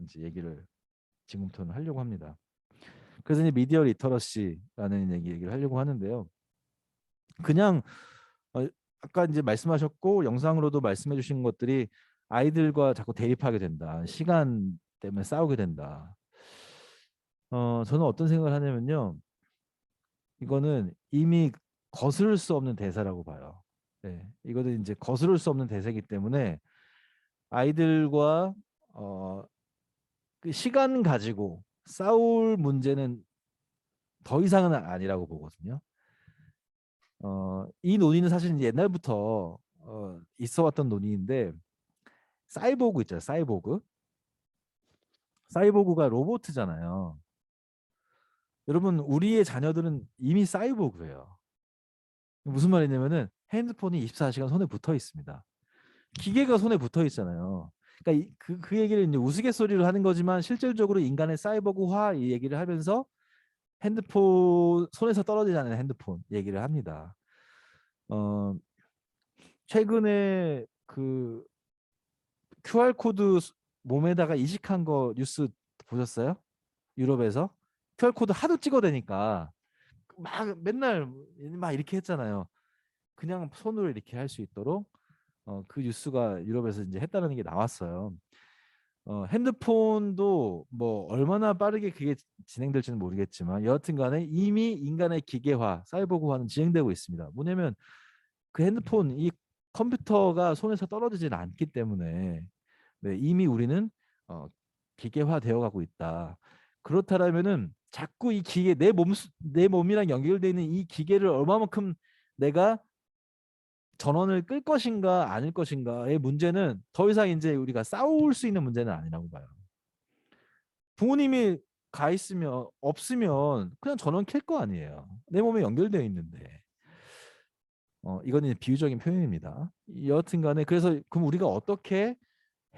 S1: 이제 얘기를 지금부터는 하려고 합니다. 그래서 이제 미디어 리터러시라는 얘기를 하려고 하는데요. 그냥 아까 이제 말씀하셨고 영상으로도 말씀해 주신 것들이 아이들과 자꾸 대립하게 된다. 시간 때문에 싸우게 된다. 저는 어떤 생각을 하냐면요. 이거는 이미 거스를 수 없는 대사라고 봐요. 네, 이거는 이제 거스를 수 없는 대사이기 때문에 아이들과 그 시간 가지고 싸울 문제는 더 이상은 아니라고 보거든요. 이 논의는 사실 이제 옛날부터 있어왔던 논의인데 사이보그 있잖아요. 사이보그가 로봇이잖아요. 여러분 우리의 자녀들은 이미 사이보그예요. 무슨 말이냐면은 핸드폰이 24시간 손에 붙어 있습니다. 기계가 손에 붙어 있잖아요. 그러니까 그 얘기를 이제 우스갯소리로 하는 거지만 실질적으로 인간의 사이버그화 이 얘기를 하면서 핸드폰 손에서 떨어지지 않는 핸드폰 얘기를 합니다. 최근에 그 QR 코드 몸에다가 이식한 거 뉴스 보셨어요? 유럽에서 QR 코드 하도 찍어대니까 막 맨날 막 이렇게 했잖아요. 그냥 손으로 이렇게 할 수 있도록 그 뉴스가 유럽에서 이제 했다는 게 나왔어요. 핸드폰도 뭐 얼마나 빠르게 그게 진행될지는 모르겠지만 여하튼간에 이미 인간의 기계화, 사이버그화는 진행되고 있습니다. 뭐냐면 그 핸드폰, 이 컴퓨터가 손에서 떨어지지는 않기 때문에 네, 이미 우리는 기계화 되어 가고 있다. 그렇다면은 자꾸 이 기계 내 몸이랑 연결되어 있는 이 기계를 얼마만큼 내가 전원을 끌 것인가 아닐 것인가의 문제는 더 이상 이제 우리가 싸울 수 있는 문제는 아니라고 봐요. 부모님이 가 있으면 없으면 그냥 전원 켤 거 아니에요. 내 몸에 연결되어 있는데. 이거는 비유적인 표현입니다. 여하튼간에 그래서 그럼 우리가 어떻게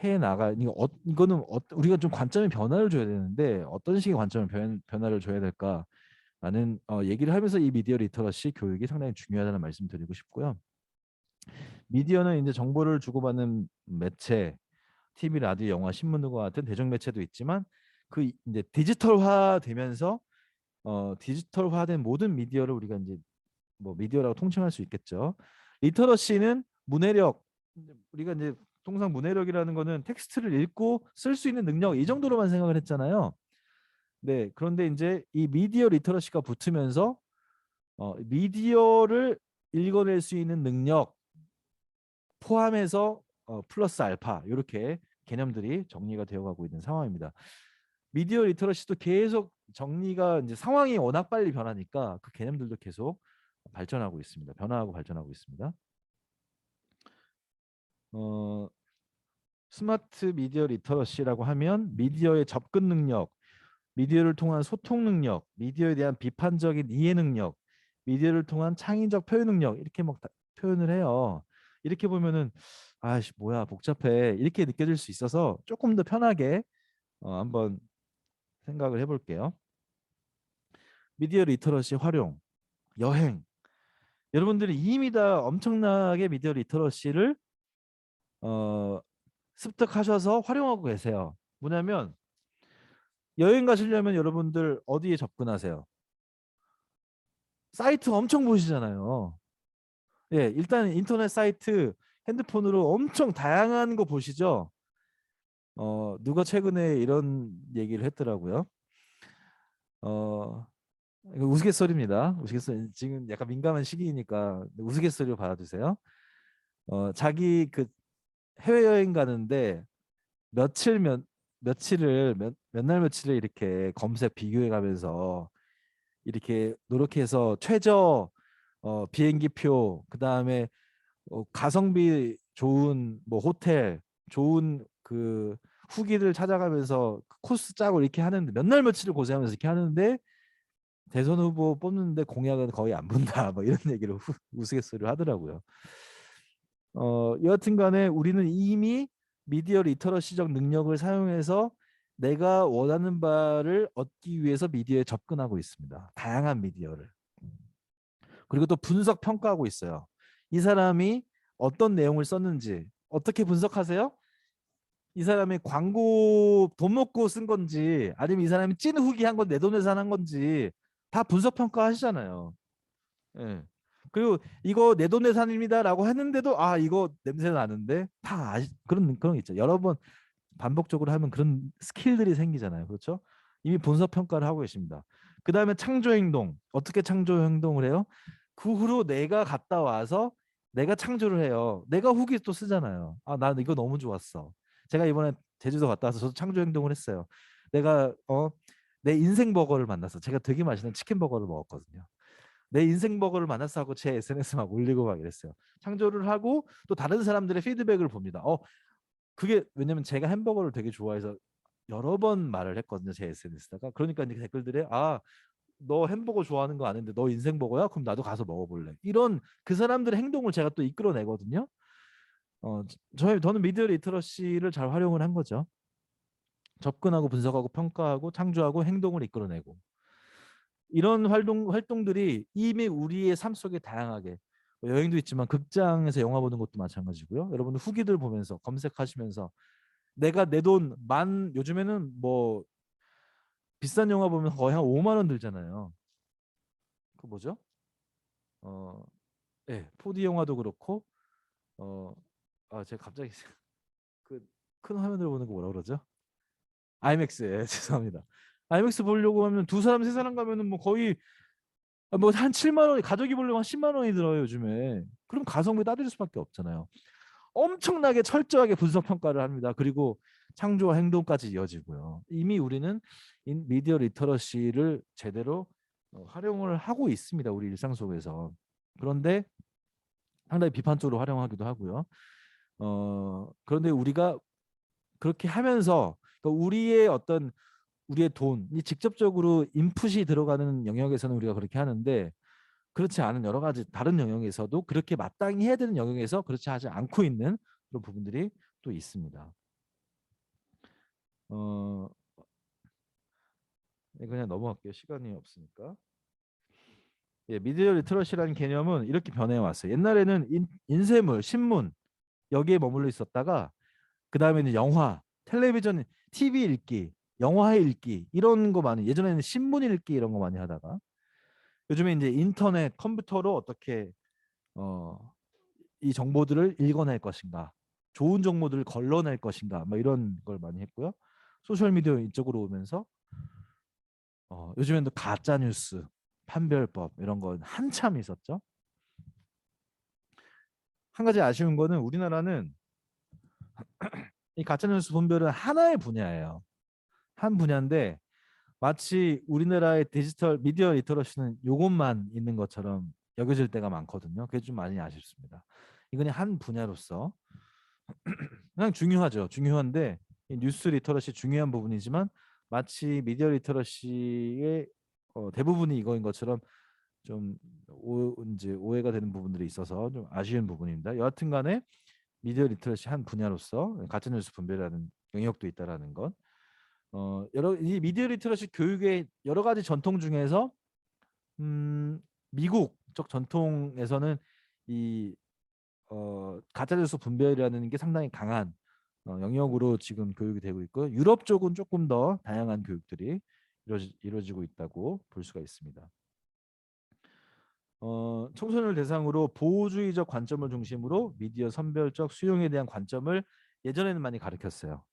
S1: 해 나가 이거는 우리가 좀 관점의 변화를 줘야 되는데 어떤 식의 관점의 변화를 줘야 될까라는 얘기를 하면서 이 미디어 리터러시 교육이 상당히 중요하다는 말씀 드리고 싶고요. 미디어는 이제 정보를 주고받는 매체, TV, 라디오, 영화, 신문 등과 같은 대중 매체도 있지만 그 이제 디지털화 되면서 디지털화된 모든 미디어를 우리가 이제 뭐 미디어라고 통칭할 수 있겠죠. 리터러시는 문해력, 우리가 이제 통상 문해력이라는 거는 텍스트를 읽고 쓸 수 있는 능력 이 정도로만 생각을 했잖아요. 네, 그런데 이제 이 미디어 리터러시가 붙으면서 미디어를 읽어낼 수 있는 능력 포함해서 플러스 알파 이렇게 개념들이 정리가 되어가고 있는 상황입니다. 미디어 리터러시도 계속 정리가 이제 상황이 워낙 빨리 변하니까 그 개념들도 계속 발전하고 있습니다. 변화하고 발전하고 있습니다. 스마트 미디어 리터러시라고 하면 미디어의 접근 능력, 미디어를 통한 소통 능력, 미디어에 대한 비판적인 이해 능력, 미디어를 통한 창의적 표현 능력 이렇게 막 표현을 해요. 이렇게 보면은 아씨 뭐야 복잡해 이렇게 느껴질 수 있어서 조금 더 편하게 한번 생각을 해볼게요. 미디어 리터러시 활용, 여행. 여러분들이 이미 다 엄청나게 미디어 리터러시를 습득하셔서 활용하고 계세요. 뭐냐면 여행 가시려면 여러분들 어디에 접근하세요? 사이트 엄청 보시잖아요. 예, 일단 인터넷 사이트 핸드폰으로 엄청 다양한 거 보시죠. 누가 최근에 이런 얘기를 했더라고요. 이거 우스갯소리입니다. 우스갯소리. 지금 약간 민감한 시기이니까 우스갯소리로 받아주세요. 자기 그 해외여행 가는데 며칠을 몇 날 며칠을 이렇게 검색 비교해 가면서 이렇게 노력해서 최저 비행기표 그다음에 가성비 좋은 뭐 호텔 좋은 그 후기를 찾아가면서 코스 짜고 이렇게 하는데 몇 날 며칠을 고생하면서 이렇게 하는데 대선 후보 뽑는데 공약은 거의 안 본다 뭐 이런 얘기를 우스갯소리를 하더라고요. 여하튼간에 우리는 이미 미디어 리터러시적 능력을 사용해서 내가 원하는 바를 얻기 위해서 미디어에 접근하고 있습니다. 다양한 미디어를. 그리고 또 분석 평가하고 있어요. 이 사람이 어떤 내용을 썼는지 어떻게 분석하세요? 이 사람이 광고 돈 먹고 쓴 건지 아니면 이 사람이 찐 후기 한 건 내 돈에서 한 건지 다 분석 평가하시잖아요. 예. 그리고 이거 내 돈 내산입니다라고 했는데도 아 이거 냄새 나는데 다 그런 거 있죠. 여러 번 반복적으로 하면 그런 스킬들이 생기잖아요. 그렇죠? 이미 분석 평가를 하고 계십니다. 그 다음에 창조 행동. 어떻게 창조 행동을 해요? 그 후로 내가 갔다 와서 내가 창조를 해요. 내가 후기 또 쓰잖아요. 아, 나 이거 너무 좋았어. 제가 이번에 제주도 갔다 와서 저도 창조 행동을 했어요. 내가 내 인생 버거를 만났어. 제가 되게 맛있는 치킨 버거를 먹었거든요. 내 인생 버거를 만났어 하고 제 SNS 막 올리고 막 이랬어요. 창조를 하고 또 다른 사람들의 피드백을 봅니다. 그게 왜냐면 제가 햄버거를 되게 좋아해서 여러 번 말을 했거든요. 제 SNS다가. 그러니까 이제 댓글들에 너 햄버거 좋아하는 거 아는데 너 인생 버거야? 그럼 나도 가서 먹어볼래. 이런 그 사람들의 행동을 제가 또 이끌어내거든요. 저는 미디어 리터러시를 잘 활용을 한 거죠. 접근하고 분석하고 평가하고 창조하고 행동을 이끌어내고 이런 활동들이 이미 우리의 삶 속에 다양하게 여행도 있지만 극장에서 영화 보는 것도 마찬가지고요. 여러분들 후기들 보면서 검색하시면서 내가 내 돈 요즘에는 뭐 비싼 영화 보면 거의 한 5만 원 들잖아요. 그 뭐죠? 예, 4D 영화도 그렇고 제가 갑자기 그 큰 화면으로 보는 거 뭐라 그러죠? 아이맥스. 예, 죄송합니다. 아이맥스 보려고 하면 두 사람 세 사람 가면은 뭐 거의 뭐 한 7만 원이 가족이 보려면 한 10만 원이 들어요, 요즘에. 그럼 가성비 따질 수밖에 없잖아요. 엄청나게 철저하게 분석 평가를 합니다. 그리고 창조와 행동까지 이어지고요. 이미 우리는 미디어 리터러시를 제대로 활용을 하고 있습니다. 우리 일상 속에서. 그런데 상당히 비판적으로 활용하기도 하고요. 그런데 우리가 그렇게 하면서 그러니까 우리의 돈이 직접적으로 인풋이 들어가는 영역에서는 우리가 그렇게 하는데 그렇지 않은 여러 가지 다른 영역에서도 그렇게 마땅히 해야 되는 영역에서 그렇지 하지 않고 있는 그런 부분들이 또 있습니다. 그냥 넘어갈게요. 시간이 없으니까. 예, 미디어 리터러시라는 개념은 이렇게 변해 왔어요. 옛날에는 인쇄물, 신문 여기에 머물러 있었다가 그 다음에는 영화, 텔레비전, TV 읽기 영화 읽기 이런 거 많이 예전에는 신문 읽기 이런 거 많이 하다가 요즘에 이제 인터넷 컴퓨터로 어떻게 이 정보들을 읽어낼 것인가, 좋은 정보들을 걸러낼 것인가, 뭐 이런 걸 많이 했고요. 소셜 미디어 이쪽으로 오면서 요즘엔 또 가짜 뉴스, 판별법 이런 건 한참 있었죠. 한 가지 아쉬운 거는 우리나라는 이 가짜 뉴스 분별은 하나의 분야예요. 한 분야인데 마치 우리나라의 디지털 미디어 리터러시는 요것만 있는 것처럼 여겨질 때가 많거든요. 그게 좀 많이 아쉽습니다. 이건 한 분야로서 그냥 중요하죠. 중요한데 이 뉴스 리터러시 중요한 부분이지만 마치 미디어 리터러시의 대부분이 이거인 것처럼 좀 이제 오해가 되는 부분들이 있어서 좀 아쉬운 부분입니다. 여하튼간에 미디어 리터러시 한 분야로서 가짜 뉴스 분별이라는 영역도 있다라는 것. 이 미디어 리터러시 교육의 여러 가지 전통 중에서 미국적 전통에서는 이 가짜 뉴스 분별이라는 게 상당히 강한 영역으로 지금 교육이 되고 있고 유럽 쪽은 조금 더 다양한 교육들이 이루어지고 있다고 볼 수가 있습니다. 청소년을 대상으로 보호주의적 관점을 중심으로 미디어 선별적 수용에 대한 관점을 예전에는 많이 가르쳤어요.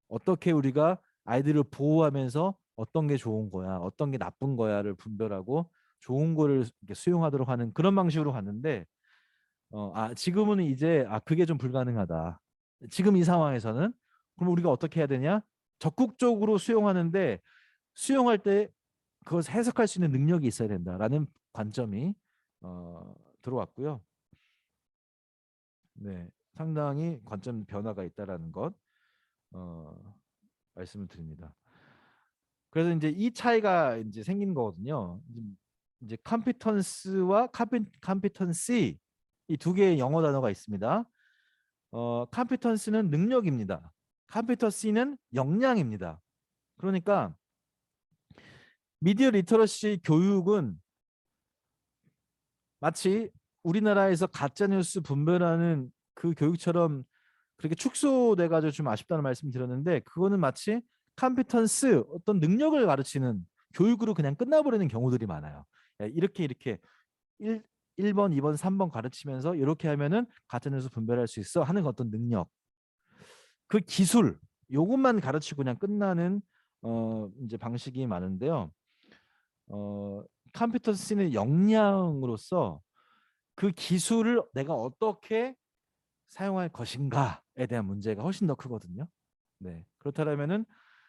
S1: 어떻게 우리가 아이들을 보호하면서 어떤 게 좋은 거야, 어떤 게 나쁜 거야를 분별하고 좋은 거를 이렇게 수용하도록 하는 그런 방식으로 갔는데 지금은 이제 그게 좀 불가능하다. 지금 이 상황에서는 그럼 우리가 어떻게 해야 되냐? 적극적으로 수용하는데 수용할 때 그것을 해석할 수 있는 능력이 있어야 된다라는 관점이 들어왔고요. 네, 상당히 관점 변화가 있다라는 것 말씀을 드립니다. 그래서 이제 이 차이가 이제 생긴 거거든요. 이제 컴피턴스와 컴피턴시 이 두 개의 영어 단어가 있습니다. 컴피턴스는 능력입니다. 컴피턴시는 역량입니다. 그러니까 미디어 리터러시 교육은 마치 우리나라에서 가짜뉴스 분별하는 그 교육처럼 그렇게 축소돼 가지고 좀 아쉽다는 말씀 드렸는데 그거는 마치 컴피턴스 어떤 능력을 가르치는 교육으로 그냥 끝나버리는 경우들이 많아요. 이렇게 1번, 2번, 3번 가르치면서 이렇게 하면은 가짜뉴스 분별할 수 있어 하는 어떤 능력, 그 기술 요것만 가르치고 그냥 끝나는 이제 방식이 많은데요. 컴퓨터스는 역량으로서 그 기술을 내가 어떻게 사용할 것인가에 대한 문제가 훨씬 더 크거든요. 네, 그렇다면은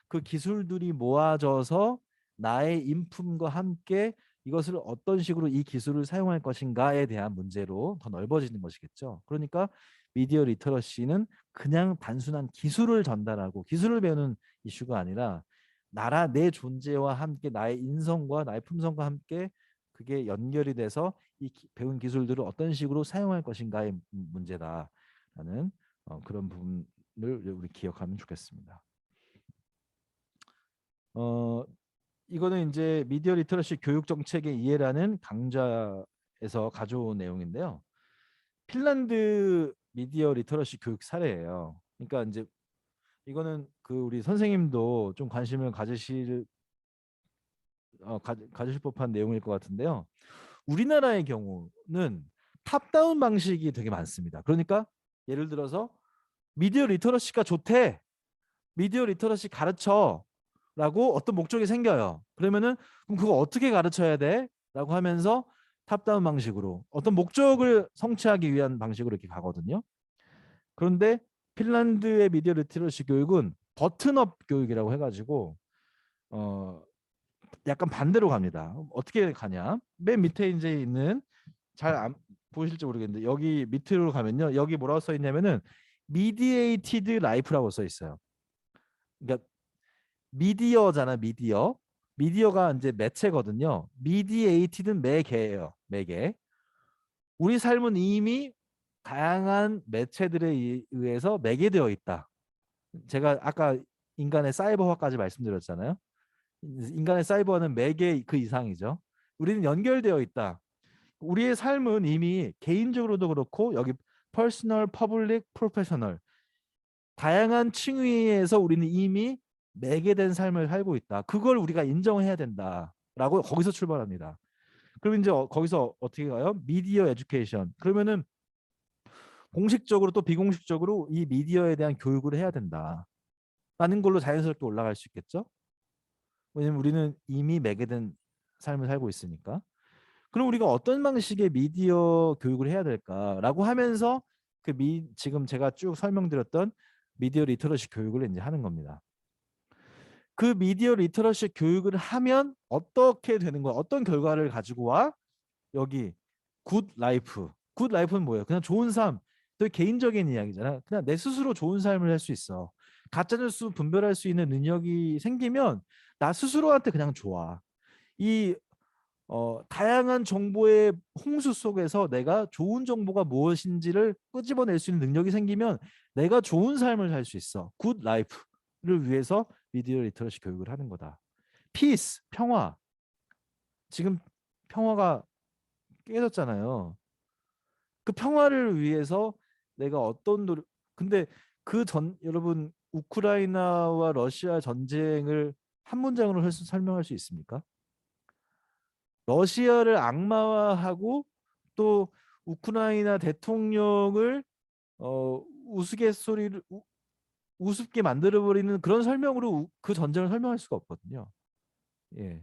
S1: 그 기술들이 모아져서 나의 인품과 함께 이것을 어떤 식으로 이 기술을 사용할 것인가에 대한 문제로 더 넓어지는 것이겠죠. 그러니까 미디어 리터러시는 그냥 단순한 기술을 전달하고 기술을 배우는 이슈가 아니라 내 존재와 함께 나의 인성과 나의 품성과 함께 그게 연결이 돼서 이 배운 기술들을 어떤 식으로 사용할 것인가의 문제다라는 그런 부분을 우리 기억하면 좋겠습니다. 이거는 이제 미디어 리터러시 교육 정책의 이해라는 강좌에서 가져온 내용인데요. 핀란드 미디어 리터러시 교육 사례예요. 그러니까 이제 이거는 그 우리 선생님도 좀 관심을 가지실 법한 내용일 것 같은데요. 우리나라의 경우는 탑다운 방식이 되게 많습니다. 그러니까 예를 들어서 미디어 리터러시가 좋대. 미디어 리터러시 가르쳐. 라고 어떤 목적이 생겨요. 그러면은 그럼 그거 어떻게 가르쳐야 돼? 라고 하면서 탑다운 방식으로 어떤 목적을 성취하기 위한 방식으로 이렇게 가거든요. 그런데 핀란드의 미디어 리터러시 교육은 버튼업 교육이라고 해가지고 약간 반대로 갑니다. 어떻게 가냐? 맨 밑에 이제 있는 잘 안 보실지 모르겠는데 여기 밑으로 가면요. 여기 뭐라고 써 있냐면은 mediated life라고 써 있어요. 그러니까 미디어잖아, 미디어. 미디어가 이제 매체거든요. mediated는 매개예요. 매개. 우리 삶은 이미 다양한 매체들에 의해서 매개되어 있다. 제가 아까 인간의 사이버화까지 말씀드렸잖아요. 인간의 사이버는 매개 그 이상이죠. 우리는 연결되어 있다. 우리의 삶은 이미 개인적으로도 그렇고 여기 퍼스널, 퍼블릭, 프로페셔널 다양한 층위에서 우리는 이미 매개된 삶을 살고 있다. 그걸 우리가 인정해야 된다라고 거기서 출발합니다. 그럼 이제 거기서 어떻게 가요? 미디어 에듀케이션. 그러면은 공식적으로 또 비공식적으로 이 미디어에 대한 교육을 해야 된다라는 걸로 자연스럽게 올라갈 수 있겠죠? 왜냐면 우리는 이미 매개된 삶을 살고 있으니까. 그럼 우리가 어떤 방식의 미디어 교육을 해야 될까라고 하면서 지금 제가 쭉 설명드렸던 미디어 리터러시 교육을 이제 하는 겁니다. 그 미디어 리터러시 교육을 하면 어떻게 되는 거야? 어떤 결과를 가지고 와? 여기 굿 라이프. 굿 라이프는 뭐예요? 그냥 좋은 삶. 되게 개인적인 이야기잖아. 그냥 내 스스로 좋은 삶을 할 수 있어. 가짜뉴스 분별할 수 있는 능력이 생기면 나 스스로한테 그냥 좋아. 이 다양한 정보의 홍수 속에서 내가 좋은 정보가 무엇인지를 끄집어낼 수 있는 능력이 생기면 내가 좋은 삶을 살 수 있어. 굿 라이프를 위해서 미디어 리터러시 교육을 하는 거다. 피스, 평화. 지금 평화가 깨졌잖아요. 그 평화를 위해서 내가 어떤 노력, 근데 여러분, 우크라이나와 러시아 전쟁을 한 문장으로 설명할 수 있습니까? 러시아를 악마화하고 또 우크라이나 대통령을 우스갯소리를 우습게 만들어버리는 그런 설명으로 그 전쟁을 설명할 수가 없거든요. 예,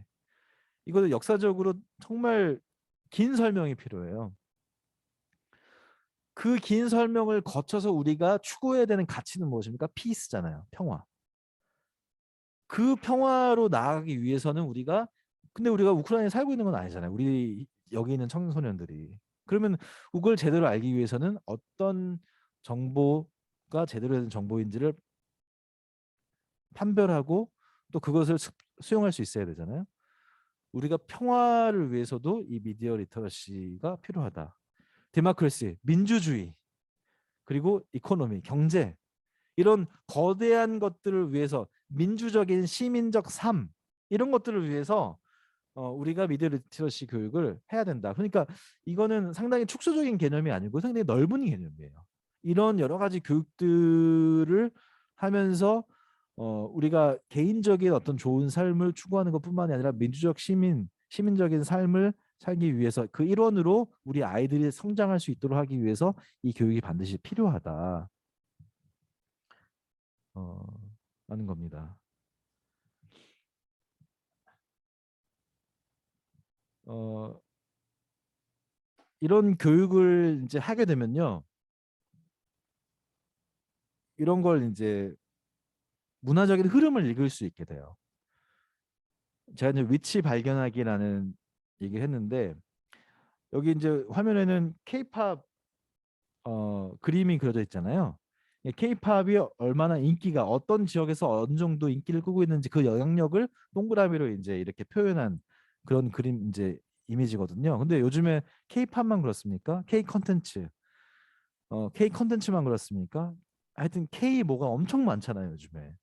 S1: 이거는 역사적으로 정말 긴 설명이 필요해요. 그 긴 설명을 거쳐서 우리가 추구해야 되는 가치는 무엇입니까? 피스잖아요. 평화. 그 평화로 나아가기 위해서는 근데 우리가 우크라이나에 살고 있는 건 아니잖아요. 우리 여기 있는 청소년들이. 그러면 그걸 제대로 알기 위해서는 어떤 정보가 제대로 된 정보인지를 판별하고 또 그것을 수용할 수 있어야 되잖아요. 우리가 평화를 위해서도 이 미디어 리터러시가 필요하다. 데모크래시, 민주주의, 그리고 이코노미, 경제, 이런 거대한 것들을 위해서 민주적인 시민적 삶, 이런 것들을 위해서 우리가 미디어 리터러시 교육을 해야 된다. 그러니까 이거는 상당히 축소적인 개념이 아니고 상당히 넓은 개념이에요. 이런 여러 가지 교육들을 하면서 우리가 개인적인 어떤 좋은 삶을 추구하는 것뿐만이 아니라 민주적 시민적인 삶을 살기 위해서 그 일원으로 우리 아이들이 성장할 수 있도록 하기 위해서 이 교육이 반드시 필요하다. 하는 겁니다. 이런 교육을 이제 하게 되면요, 이런 걸 이제 문화적인 흐름을 읽을 수 있게 돼요. 제가 이제 위치 발견하기라는 얘기를 했는데 여기 이제 화면에는 K-팝 그림이 그려져 있잖아요. K-팝이 얼마나 인기가 어떤 지역에서 어느 정도 인기를 끄고 있는지 그 영향력을 동그라미로 이제 이렇게 표현한 그런 그림 이제 이미지거든요. 근데 요즘에 K-팝만 그렇습니까? K 컨텐츠만 그렇습니까? 하여튼 K 뭐가 엄청 많잖아요, 요즘에.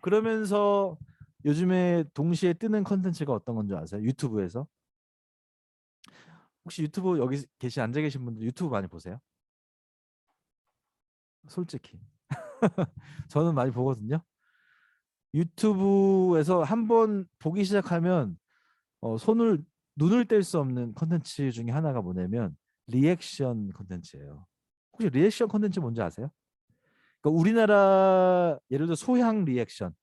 S1: 그러면서 요즘에 동시에 뜨는 컨텐츠가 어떤 건지 아세요? 유튜브에서. 혹시 유튜브 여기 앉아 계신 분들 유튜브 많이 보세요? 솔직히. 저는 많이 보거든요. 유튜브에서 한번 보기 시작하면 눈을 뗄 수 없는 컨텐츠 중에 하나가 뭐냐면 리액션 컨텐츠예요. 혹시 리액션 컨텐츠 뭔지 아세요? 그러니까 우리나라 예를 들어 소양 리액션,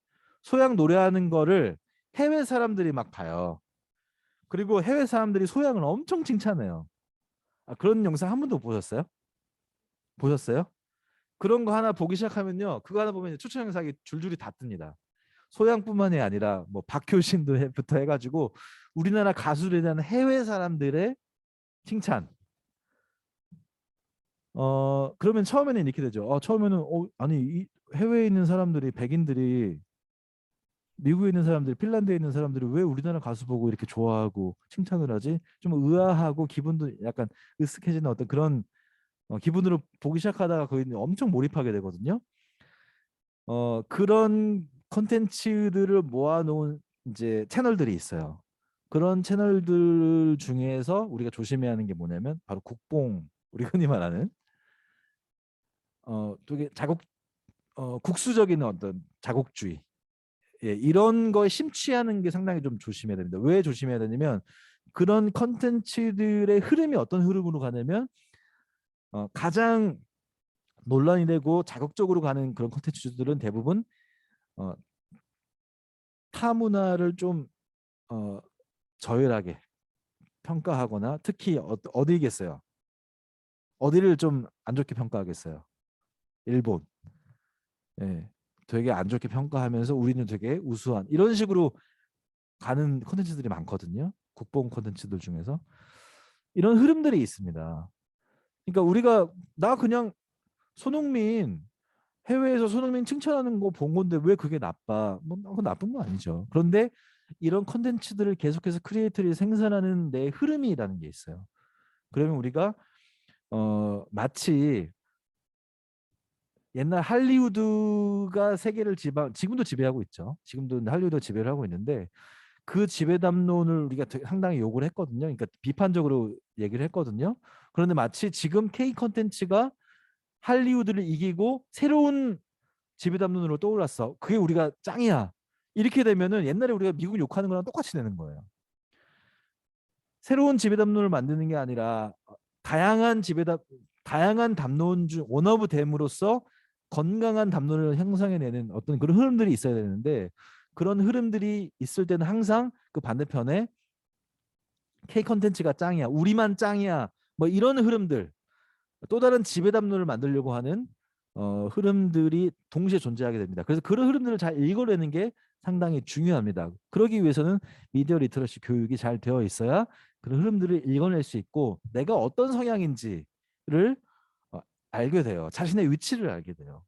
S1: 소양 노래하는 거를 해외 사람들이 막 봐요. 그리고 해외 사람들이 소양을 엄청 칭찬해요. 그런 영상 한 번도 못 보셨어요? 보셨어요? 그런 거 하나 보기 시작하면요, 그거 하나 보면 추천 영상이 줄줄이 다 뜹니다. 소양뿐만이 아니라 뭐 박효신부터 해가지고 우리나라 가수에 대한 해외 사람들의 칭찬. 그러면 처음에는 이렇게 되죠. 처음에는 아니 이 해외에 있는 사람들이 백인들이 미국에 있는 사람들이 핀란드에 있는 사람들이 왜 우리나라 가수 보고 이렇게 좋아하고 칭찬을 하지? 좀 의아하고 기분도 약간 으쓱해지는 어떤 그런 기분으로 보기 시작하다가 거의 엄청 몰입하게 되거든요. 그런 컨텐츠들을 모아놓은 이제 채널들이 있어요. 그런 채널들 중에서 우리가 조심해야 하는 게 뭐냐면 바로 국뽕, 우리 흔히 말하는 되게 국수적인 어떤 자국주의, 예, 이런 거에 심취하는 게 상당히 좀 조심해야 됩니다. 왜 조심해야 되냐면 그런 컨텐츠들의 흐름이 어떤 흐름으로 가냐면 가장 논란이 되고 자극적으로 가는 그런 컨텐츠들은 대부분 어, 타 문화를 좀 저열하게 평가하거나 특히 어디겠어요? 어디를 좀 안 좋게 평가하겠어요? 일본. 예, 되게 안 좋게 평가하면서 우리는 되게 우수한 이런 식으로 가는 콘텐츠들이 많거든요. 국뽕 콘텐츠들 중에서 이런 흐름들이 있습니다. 그러니까 우리가 나 그냥 손흥민 해외에서 손흥민 칭찬하는 거 본 건데 왜 그게 나빠? 뭐 그건 나쁜 건 아니죠. 그런데 이런 콘텐츠들을 계속해서 크리에이터들이 생산하는 내 흐름이라는 게 있어요. 그러면 우리가 마치 옛날 할리우드가 세계를 지금도 지배하고 있죠. 지금도 할리우드가 지배를 하고 있는데 그 지배 담론을 우리가 상당히 욕을 했거든요. 그러니까 비판적으로 얘기를 했거든요. 그런데 마치 지금 K 컨텐츠가 할리우드를 이기고 새로운 지배 담론으로 떠올랐어. 그게 우리가 짱이야. 이렇게 되면은 옛날에 우리가 미국 욕하는 거랑 똑같이 되는 거예요. 새로운 지배 담론을 만드는 게 아니라 다양한 담론 중 원 오브 댐으로서 건강한 담론을 형성해내는 어떤 그런 흐름들이 있어야 되는데 그런 흐름들이 있을 때는 항상 그 반대편에 K 컨텐츠가 짱이야, 우리만 짱이야, 뭐 이런 흐름들, 또 다른 지배 담론을 만들려고 하는 흐름들이 동시에 존재하게 됩니다. 그래서 그런 흐름들을 잘 읽어내는 게 상당히 중요합니다. 그러기 위해서는 미디어 리터러시 교육이 잘 되어 있어야 그런 흐름들을 읽어낼 수 있고 내가 어떤 성향인지를 알게 돼요. 자신의 위치를 알게 돼요.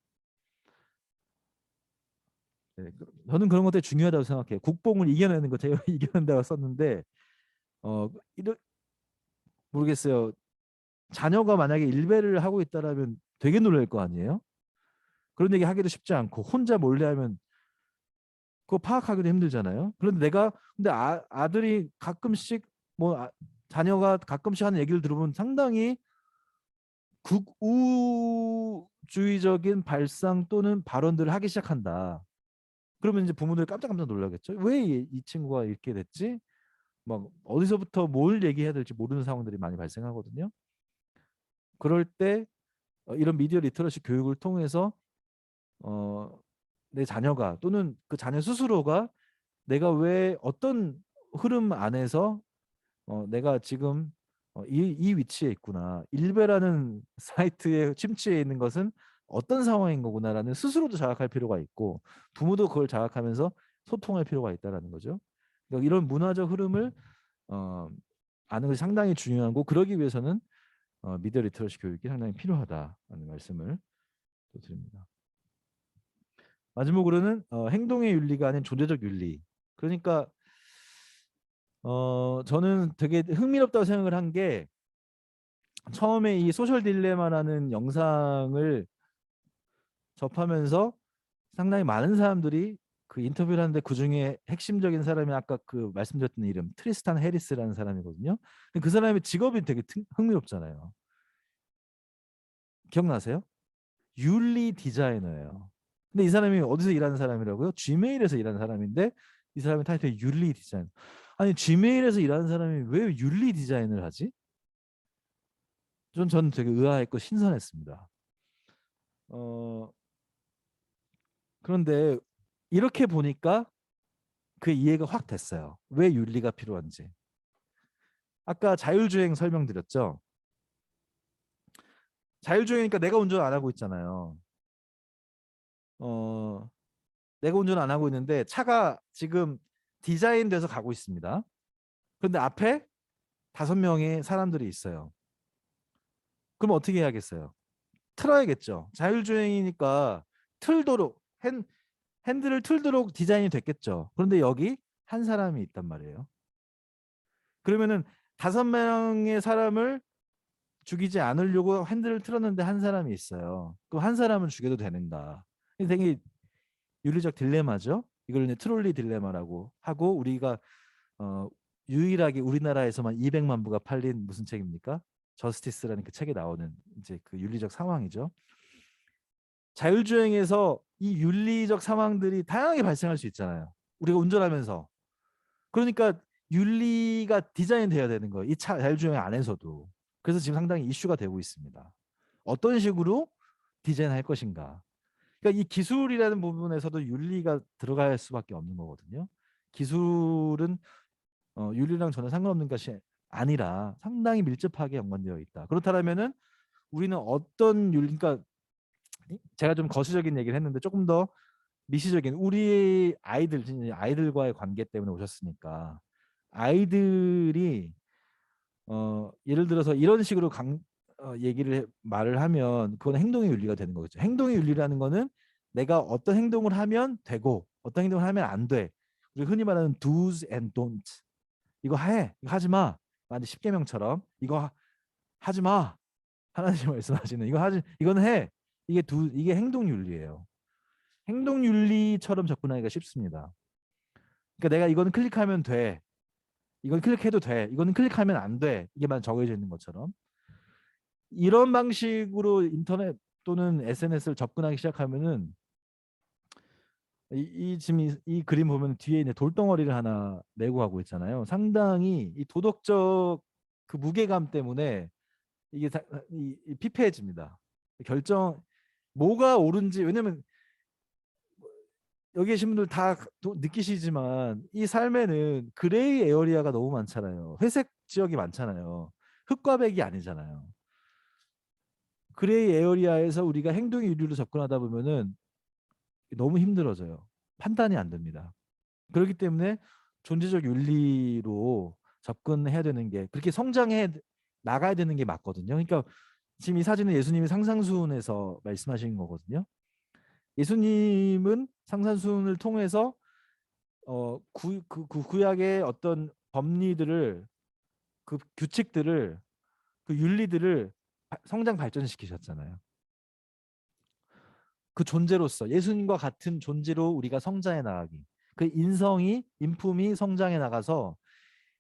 S1: 네, 저는 그런 것들이 중요하다고 생각해요. 국뽕을 이겨내는 거 제가 이겨낸다고 썼는데 이런 모르겠어요. 자녀가 만약에 일배를 하고 있다라면 되게 놀랄 거 아니에요? 그런 얘기 하기도 쉽지 않고 혼자 몰래 하면 그거 파악하기도 힘들잖아요. 그런데 근데 아들이 가끔씩 자녀가 가끔씩 하는 얘기를 들어보면 상당히 극우주의적인 발상 또는 발언들을 하기 시작한다. 그러면 이제 부모들 깜짝깜짝 놀라겠죠. 왜 이 친구가 이렇게 됐지? 막 어디서부터 뭘 얘기해야 될지 모르는 상황들이 많이 발생하거든요. 그럴 때 이런 미디어 리터러시 교육을 통해서 내 자녀가 또는 그 자녀 스스로가 내가 왜 어떤 흐름 안에서 내가 지금 이 위치에 있구나. 일베라는 사이트에 침투해 있는 것은 어떤 상황인 거구나라는 스스로도 자각할 필요가 있고 부모도 그걸 자각하면서 소통할 필요가 있다라는 거죠. 그러니까 이런 문화적 흐름을 아는 것이 상당히 중요하고 그러기 위해서는 미디어 리터러시 교육이 상당히 필요하다는 말씀을 또 드립니다. 마지막으로는 행동의 윤리가 아닌 존재적 윤리. 그러니까 저는 되게 흥미롭다고 생각을 한 게 처음에 이 소셜 딜레마라는 영상을 접하면서 상당히 많은 사람들이 그 인터뷰를 하는데 그 중에 핵심적인 사람이 아까 그 말씀드렸던 이름 트리스탄 해리스라는 사람이거든요. 그 사람의 직업이 되게 흥미롭잖아요. 기억나세요? 윤리 디자이너예요. 근데 이 사람이 어디서 일하는 사람이라고요? 지메일에서 일하는 사람인데 이 사람의 타이틀이 윤리 디자이너. 아니 지메일에서 일하는 사람이 왜 윤리 디자인을 하지? 저는 되게 의아했고 신선했습니다. 그런데 이렇게 보니까 그 이해가 확 됐어요. 왜 윤리가 필요한지. 아까 자율주행 설명드렸죠. 자율주행이니까 내가 운전 안 하고 있잖아요. 내가 운전 안 하고 있는데 차가 지금 디자인돼서 가고 있습니다. 그런데 앞에 5명의 사람들이 있어요. 그럼 어떻게 해야겠어요? 틀어야겠죠. 자율주행이니까 틀도록 핸들을 틀도록 디자인이 됐겠죠. 그런데 여기 한 사람이 있단 말이에요. 그러면은 5명의 사람을 죽이지 않으려고 핸들을 틀었는데 한 사람이 있어요. 그럼 한 사람은 죽여도 되는가? 이게 되게 윤리적 딜레마죠. 이걸 이제 트롤리 딜레마라고 하고 우리가 유일하게 우리나라에서만 200만 부가 팔린 무슨 책입니까? 저스티스라는 그 책에 나오는 이제 그 윤리적 상황이죠. 자율주행에서 이 윤리적 상황들이 다양하게 발생할 수 있잖아요. 우리가 운전하면서. 그러니까 윤리가 디자인돼야 되는 거예요. 이 차 자율주행 안에서도. 그래서 지금 상당히 이슈가 되고 있습니다. 어떤 식으로 디자인할 것인가. 그러니까 이 기술이라는 부분에서도 윤리가 들어갈 수밖에 없는 거거든요. 기술은 윤리랑 전혀 상관없는 것이 아니라 상당히 밀접하게 연관되어 있다. 그렇다면은 우리는 어떤 윤리, 그러니까 제가 좀 거시적인 얘기를 했는데 조금 더 미시적인 우리 아이들과의 관계 때문에 오셨으니까 아이들이 예를 들어서 이런 식으로 말을 하면 그건 행동의 윤리가 되는 거겠죠. 행동의 윤리라는 거는 내가 어떤 행동을 하면 되고 어떤 행동을 하면 안 돼. 우리 흔히 말하는 do's and don'ts. 이거 해, 이거 하지 마. 완전 십계명처럼 이거 하지 마. 하나님 말씀하시는 이거는 해. 이게 행동 윤리예요. 행동 윤리처럼 접근하기가 쉽습니다. 그러니까 내가 이거는 클릭하면 돼. 이건 클릭해도 돼. 이거는 클릭하면 안 돼. 이게만 정해져 있는 것처럼. 이런 방식으로 인터넷 또는 SNS를 접근하기 시작하면은 지금 이 그림 보면 뒤에 있는 돌덩어리를 하나 메고 가고 있잖아요. 상당히 이 도덕적 그 무게감 때문에 이게 피폐해집니다. 뭐가 옳은지, 왜냐면 여기 계신 분들 다 느끼시지만 이 삶에는 그레이 에어리아가 너무 많잖아요. 회색 지역이 많잖아요. 흑과 백이 아니잖아요. 그레이 에어리아에서 우리가 행동의 윤리로 접근하다 보면은 너무 힘들어져요. 판단이 안 됩니다. 그렇기 때문에 존재적 윤리로 접근해야 되는 게, 그렇게 성장해 나가야 되는 게 맞거든요. 그러니까 지금 이 사진은 예수님이 상상수훈에서 말씀하신 거거든요. 예수님은 상상수훈을 통해서 그 구약의 어떤 법리들을, 그 규칙들을, 그 윤리들을 성장 발전시키셨잖아요. 그 존재로서 예수님과 같은 존재로 우리가 성장해 나가기. 그 인품이 성장해 나가서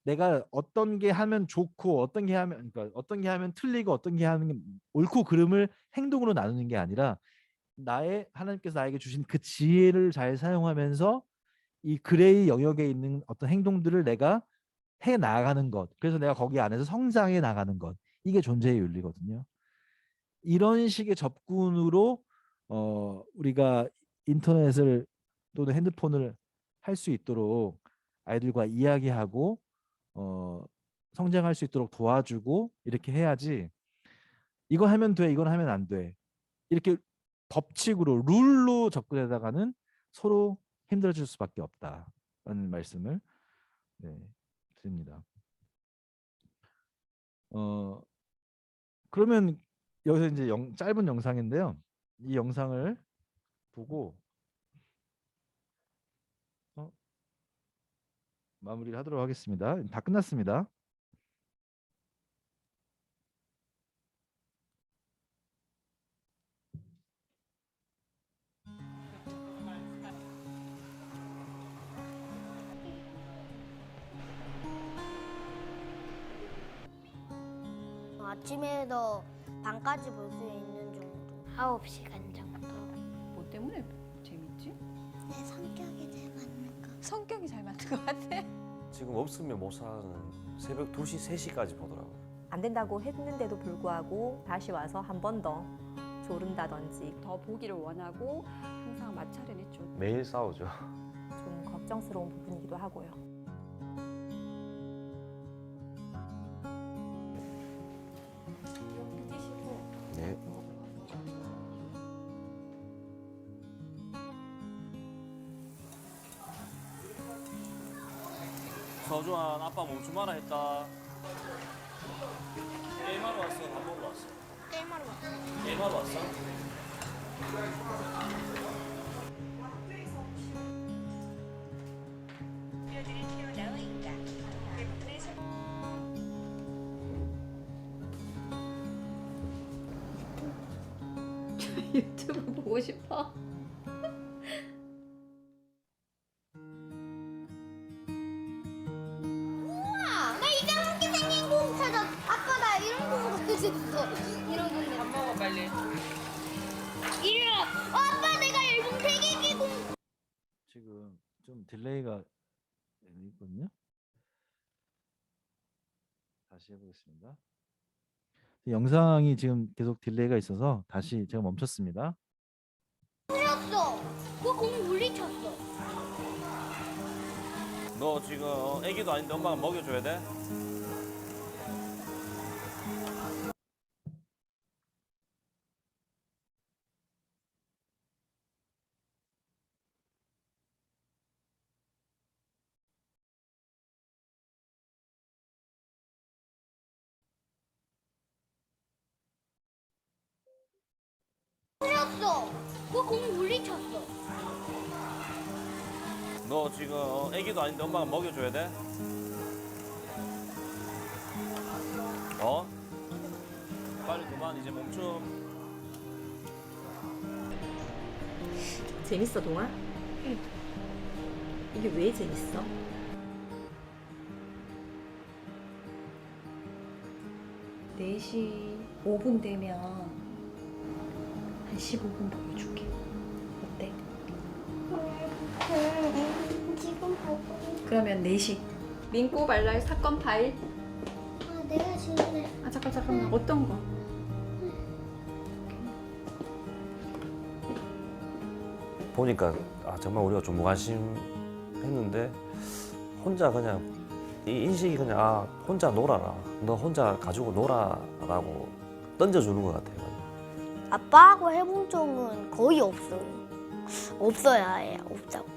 S1: 내가 어떤 게 하면 좋고 어떤 게 하면 틀리고 어떤 게 하면 옳고 그름을 행동으로 나누는 게 아니라 하나님께서 나에게 주신 그 지혜를 잘 사용하면서 이 그레이 영역에 있는 어떤 행동들을 내가 해 나가는 것. 그래서 내가 거기 안에서 성장해 나가는 것. 이게 존재의 윤리거든요. 이런 식의 접근으로 우리가 인터넷을 또는 핸드폰을 할 수 있도록 아이들과 이야기하고 성장할 수 있도록 도와주고 이렇게 해야지, 이거 하면 돼, 이건 하면 안 돼, 이렇게 법칙으로 룰로 접근하다가는 서로 힘들어질 수밖에 없다라는 말씀을 드립니다. 그러면 여기서 이제 짧은 영상인데요. 이 영상을 보고 마무리를 하도록 하겠습니다. 다 끝났습니다.
S9: 아침에도 밤까지 볼 수 있는 정도. 9시간 정도.
S10: 뭐 때문에 재밌지?
S9: 내 성격이 잘 맞는 거.
S10: 성격이 잘 맞는 것 같아.
S11: 지금 없으면 못 사는 새벽 2시, 3시까지 보더라고요.
S12: 안 된다고 했는데도 불구하고 다시 와서 한 번 더 조른다든지
S10: 더 보기를 원하고 항상 마찰을 했죠.
S11: 매일 싸우죠.
S12: 좀 걱정스러운 부분이기도 하고요.
S11: 네.
S13: 서주환, 아빠 몸좀 마라 했다. 게임하러 왔어? 밥 먹으러 왔어?
S9: 게임하러 왔어.
S13: 게임하러 왔어?
S10: 유튜브 보고 싶어.
S9: 나 이상하게 생긴 공 찾아. 아빠 나 이런 공 가졌어. 이런 공. 밥 먹어 빨리. 이리와. 아빠 내가 일본 세계기 공.
S1: 지금 좀 딜레이가 있거든요. 다시 해보겠습니다. 영상이 지금 계속 딜레이가 있어서 다시 제가 멈췄습니다.
S9: 쳤어. 그공 물리쳤어.
S13: 너 지금 애기도 아닌데 엄마가 먹여줘야 돼?
S9: 쳤어. 그공 물리쳤어.
S13: 너 지금 애기도 아닌데 엄마가 먹여줘야 돼? 어? 빨리 그만 이제 멈춤.
S12: 재밌어, 동아? 응. 이게 왜 재밌어?
S10: 네 시 5분 되면 한 15분 보여줄게. 어때?
S9: 지금 보고.
S10: 그러면 4시. 민꼬 발랄 사건 파일.
S9: 아 내가 지금.
S10: 아 잠깐만. 어떤 거?
S11: 보니까 아 정말 우리가 좀 무관심했는데 혼자 그냥 이 인식이 그냥 아 혼자 놀아라. 너 혼자 가지고 놀아라고 던져주는 것 같아요.
S9: 아빠하고 해본 적은 거의 없어요. 없어야 해요. 없다고.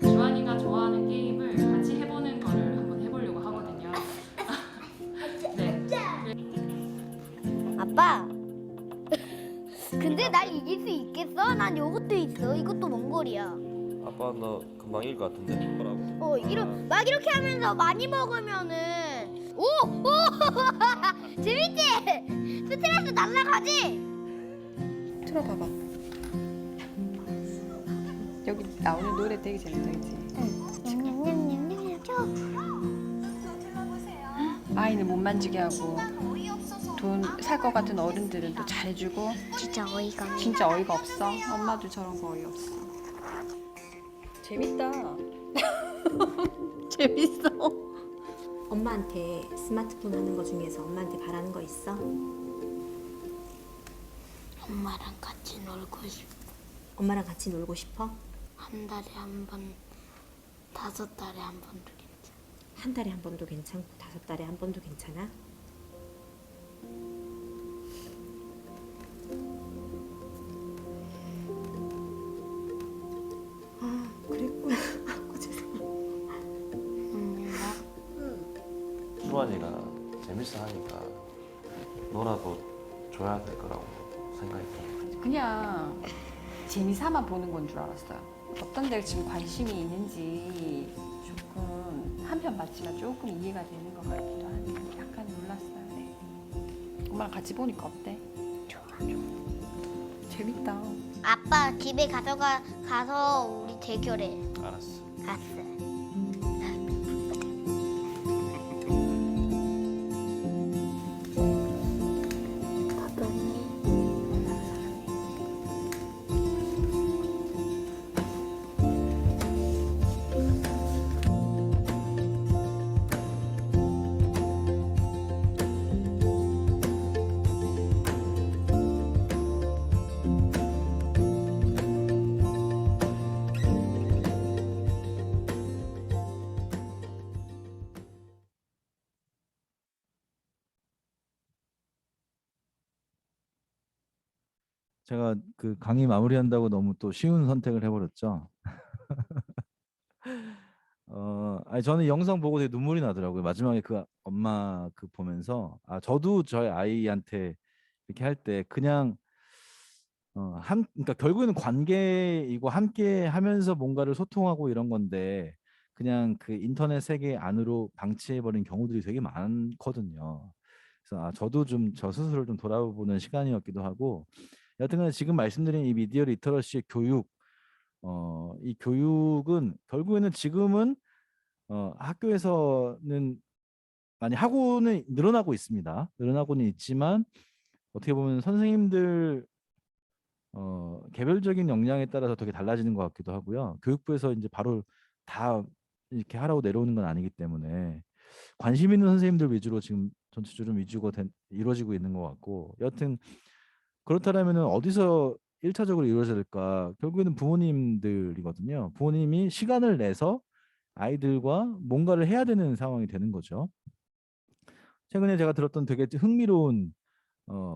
S14: 주한이가 좋아하는 게임을 같이 해보는 거를 한번 해보려고 하거든요. 네.
S9: 아빠. 근데 나 이길 수 있겠어? 난 요것도 있어. 이것도 몽골이야.
S11: 아빠 너 금방 이길 것 같은데 뭐라고?
S9: 막 이렇게 하면서 많이 먹으면은 오! 재밌지? 스트레스 날라가지?
S10: 틀어봐봐. 여기 나오는 노래 되게 재밌다, 그치?
S9: 냠냠냠냠냠.
S10: 아이는 못 만지게 하고 돈 살 것 같은 어른들은 또 잘해주고
S9: 진짜 어이가 없네.
S10: 진짜 어이가 없어. 엄마도 저런 거 어이없어. 재밌다.
S12: 재밌어. 엄마한테 스마트폰 하는 거 중에서 엄마한테 바라는 거 있어?
S9: 엄마랑 같이 놀고 싶어.
S12: 엄마랑 같이 놀고 싶어?
S9: 한 달에 한 번, 5달에 한 번도 괜찮아.
S12: 한 달에 한 번도 괜찮고 5달에 한 번도 괜찮아? 아, 그랬구나. 아이고, 죄송해.
S11: 수환이가 재밌어 하니까 너라도 줘야 될 거라고 생각했던
S10: 그냥 재미삼아 보는 건 줄 알았어요. 어떤 데 지금 관심이 있는지 조금 한편 맞지만 조금 이해가 되는 것 같기도 하고 약간 놀랐어요. 네. 엄마랑 같이 보니까 어때?
S9: 좋아.
S10: 재밌다.
S9: 아빠 집에 가서 우리 대결해.
S11: 알았어.
S9: 갔어.
S1: 제가 그 강의 마무리한다고 너무 또 쉬운 선택을 해버렸죠. 아니 저는 영상 보고 되게 눈물이 나더라고요. 마지막에 그 엄마 그 보면서 저도 저희 아이한테 이렇게 할 때 그냥 그러니까 결국에는 관계이고 함께 하면서 뭔가를 소통하고 이런 건데 그냥 그 인터넷 세계 안으로 방치해버린 경우들이 되게 많거든요. 그래서 저도 좀 저 스스로를 좀 돌아보는 시간이었기도 하고 여튼간에 지금 말씀드린 이 미디어 리터러시의 교육 이 교육은 결국에는 지금은 학교에서는 많이 하고는 늘어나고 있습니다. 늘어나고는 있지만 어떻게 보면 선생님들 개별적인 역량에 따라서 되게 달라지는 것 같기도 하고요. 교육부에서 이제 바로 다 이렇게 하라고 내려오는 건 아니기 때문에 관심 있는 선생님들 위주로 지금 전체적으로 이루어지고 있는 것 같고, 여하튼 그렇다면은 어디서 1차적으로 이루어져야 될까? 결국에는 부모님들이거든요. 부모님이 시간을 내서 아이들과 뭔가를 해야 되는 상황이 되는 거죠. 최근에 제가 들었던 되게 흥미로운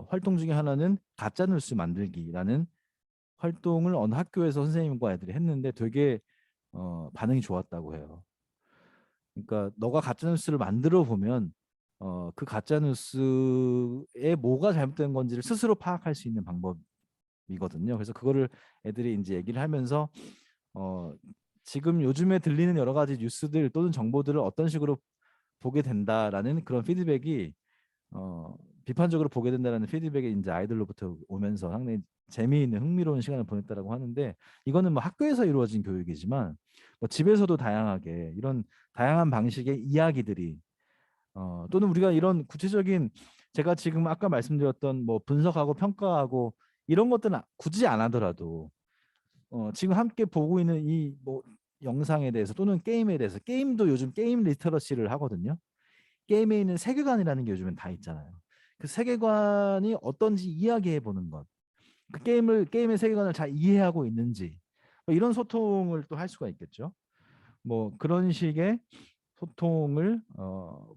S1: 활동 중에 하나는 가짜뉴스 만들기라는 활동을 어느 학교에서 선생님과 애들이 했는데 되게 반응이 좋았다고 해요. 그러니까 너가 가짜뉴스를 만들어 보면 그 가짜뉴스에 뭐가 잘못된 건지를 스스로 파악할 수 있는 방법이거든요. 그래서 그거를 애들이 이제 얘기를 하면서 지금 요즘에 들리는 여러 가지 뉴스들 또는 정보들을 어떤 식으로 보게 된다라는 그런 피드백이 비판적으로 보게 된다라는 피드백이 이제 아이들로부터 오면서 상당히 재미있는 흥미로운 시간을 보냈다라고 하는데, 이거는 뭐 학교에서 이루어진 교육이지만 뭐 집에서도 다양하게 이런 다양한 방식의 이야기들이 또는 우리가 이런 구체적인 제가 지금 아까 말씀드렸던 뭐 분석하고 평가하고 이런 것들은 굳이 안 하더라도 지금 함께 보고 있는 이 뭐 영상에 대해서 또는 게임에 대해서, 게임도 요즘 게임 리터러시를 하거든요. 게임에 있는 세계관이라는 게 요즘엔 다 있잖아요. 그 세계관이 어떤지 이야기해 보는 것, 그 게임의 세계관을 잘 이해하고 있는지, 뭐 이런 소통을 또 할 수가 있겠죠. 뭐 그런 식의 소통을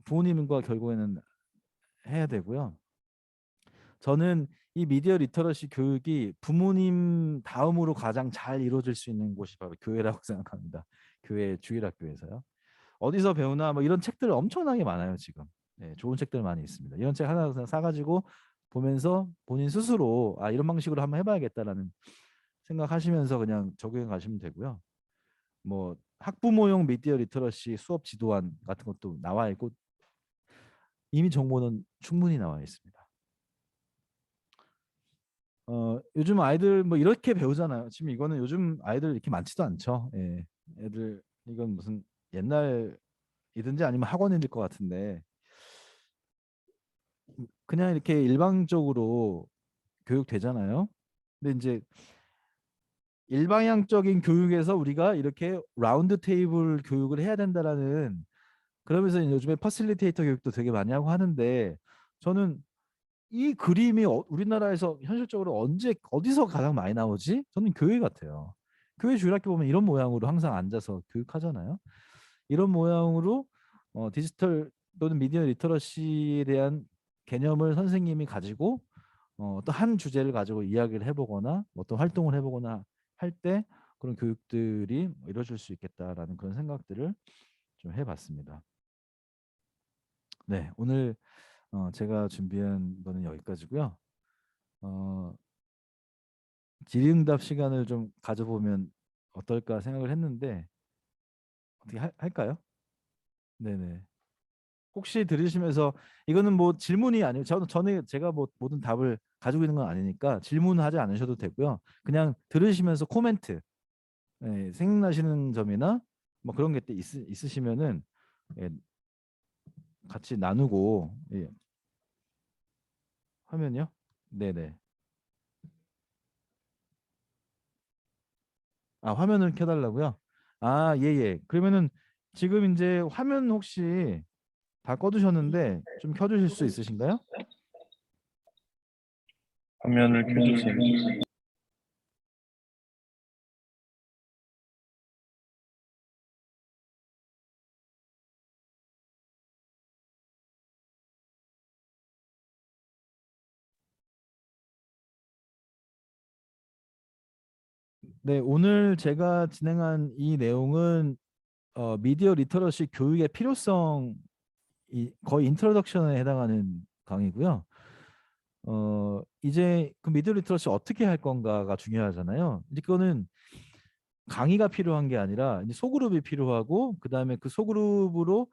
S1: 부모님과 결국에는 해야 되고요. 저는 이 미디어 리터러시 교육이 부모님 다음으로 가장 잘 이루어질 수 있는 곳이 바로 교회라고 생각합니다. 교회 주일학교에서요. 어디서 배우나 뭐 이런 책들 엄청나게 많아요 지금. 네, 좋은 책들 많이 있습니다. 이런 책 하나 사가지고 보면서 본인 스스로 이런 방식으로 한번 해봐야겠다라는 생각하시면서 그냥 적용해 가시면 되고요. 뭐 학부모용 미디어 리터러시 수업 지도안 같은 것도 나와 있고 이미 정보는 충분히 나와 있습니다. 요즘 아이들 뭐 이렇게 배우잖아요. 지금 이거는 요즘 아이들 이렇게 많지도 않죠. 예. 애들 이건 무슨 옛날이든지 아니면 학원일 것 같은데 그냥 이렇게 일방적으로 교육되잖아요. 근데 이제 일방향적인 교육에서 우리가 이렇게 라운드 테이블 교육을 해야 된다라는, 그러면서 요즘에 퍼실리테이터 교육도 되게 많이 하고 하는데, 저는 이 그림이 우리나라에서 현실적으로 어디서 가장 많이 나오지? 저는 교회 같아요. 교회 주일학교 보면 이런 모양으로 항상 앉아서 교육하잖아요. 이런 모양으로 디지털 또는 미디어 리터러시에 대한 개념을 선생님이 가지고 또 한 주제를 가지고 이야기를 해보거나 어떤 활동을 해보거나 할 때 그런 교육들이 이루어질 수 있겠다라는 그런 생각들을 좀 해봤습니다. 네, 오늘 제가 준비한 거는 여기까지고요. 질의응답 시간을 좀 가져보면 어떨까 생각을 했는데 어떻게 할까요? 네네. 혹시 들으시면서 이거는 뭐 질문이 아니고 저는 제가 뭐 모든 답을 가지고 있는 건 아니니까 질문하지 않으셔도 되고요. 그냥 들으시면서 코멘트, 생각나시는 점이나 뭐 그런 게 있으시면은 같이 나누고. 화면요? 네네. 화면을 켜달라고요? 예예. 그러면은 지금 이제 화면 혹시 다 꺼두셨는데 좀 켜주실 수 있으신가요?
S3: 화면을 켜주세요.
S1: 네, 오늘 제가 진행한 이 내용은 미디어 리터러시 교육의 필요성, 거의 인트로덕션에 해당하는 강의고요. 이제 그 미디어 리터러시 어떻게 할 건가가 중요하잖아요. 이제 그거는 강의가 필요한 게 아니라 이제 소그룹이 필요하고, 그 다음에 그 소그룹으로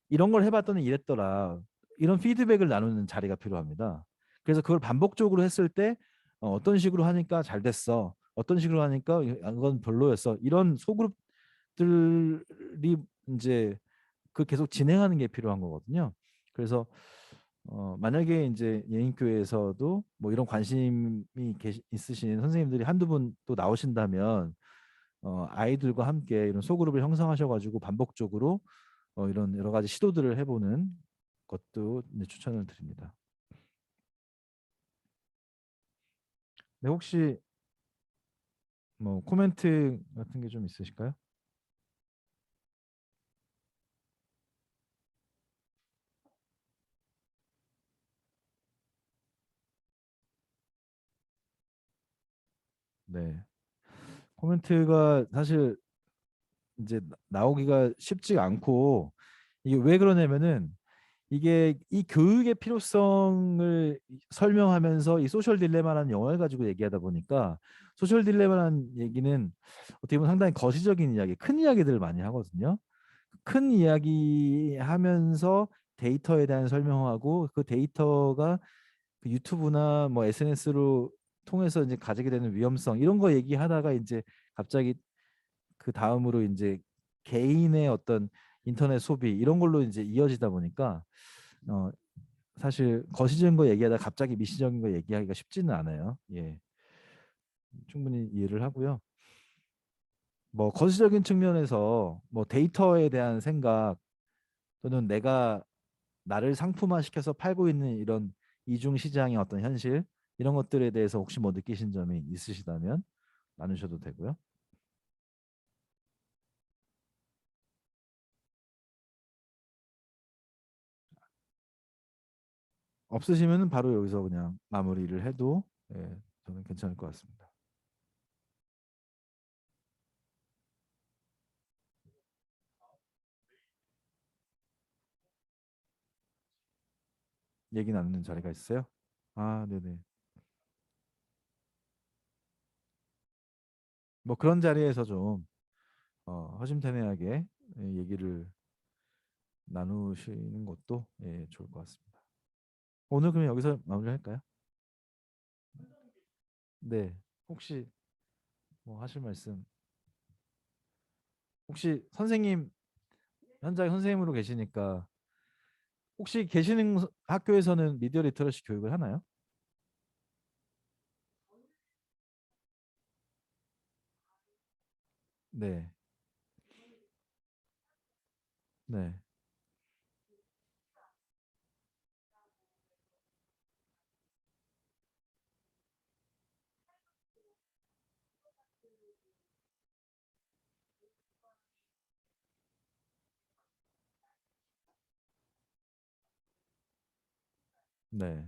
S1: 이런 걸 해봤더니 이랬더라, 이런 피드백을 나누는 자리가 필요합니다. 그래서 그걸 반복적으로 했을 때 어떤 식으로 하니까 잘 됐어, 어떤 식으로 하니까 이건 별로였어. 이런 소그룹들이 이제 그 계속 진행하는 게 필요한 거거든요. 그래서 만약에 이제 예인교회에서도 뭐 이런 관심이 있으신 선생님들이 한두 분 또 나오신다면 아이들과 함께 이런 소그룹을 형성하셔가지고 반복적으로 이런 여러 가지 시도들을 해보는 것도 이제 추천을 드립니다. 네, 혹시 뭐 코멘트 같은 게 좀 있으실까요? 네. 코멘트가 사실 이제 나오기가 쉽지가 않고 이게 왜 그러냐면은 이게 이 교육의 필요성을 설명하면서 이 소셜 딜레마라는 영화를 가지고 얘기하다 보니까 소셜 딜레마라는 얘기는 어떻게 보면 상당히 거시적인 이야기, 큰 이야기들을 많이 하거든요. 큰 이야기 하면서 데이터에 대한 설명하고 그 데이터가 그 유튜브나 뭐 SNS로 통해서 이제 가지게 되는 위험성 이런 거 얘기하다가 이제 갑자기 그 다음으로 이제 개인의 어떤 인터넷 소비 이런 걸로 이제 이어지다 보니까 사실 거시적인 거 얘기하다 갑자기 미시적인 거 얘기하기가 쉽지는 않아요. 예, 충분히 이해를 하고요. 뭐 거시적인 측면에서 뭐 데이터에 대한 생각 또는 내가 나를 상품화 시켜서 팔고 있는 이런 이중 시장의 어떤 현실 이런 것들에 대해서 혹시 뭐 느끼신 점이 있으시다면 나누셔도 되고요. 없으시면 바로 여기서 그냥 마무리를 해도 저는 괜찮을 것 같습니다. 얘기 나누는 자리가 있어요? 아, 네네. 뭐 그런 자리에서 좀 허심탄회하게 얘기를 나누시는 것도 좋을 것 같습니다. 오늘 그럼 여기서 마무리할까요? 네. 혹시 뭐 하실 말씀? 혹시 선생님 현장에 선생님으로 계시니까 혹시 계시는 학교에서는 미디어 리터러시 교육을 하나요? 네. 네. 네.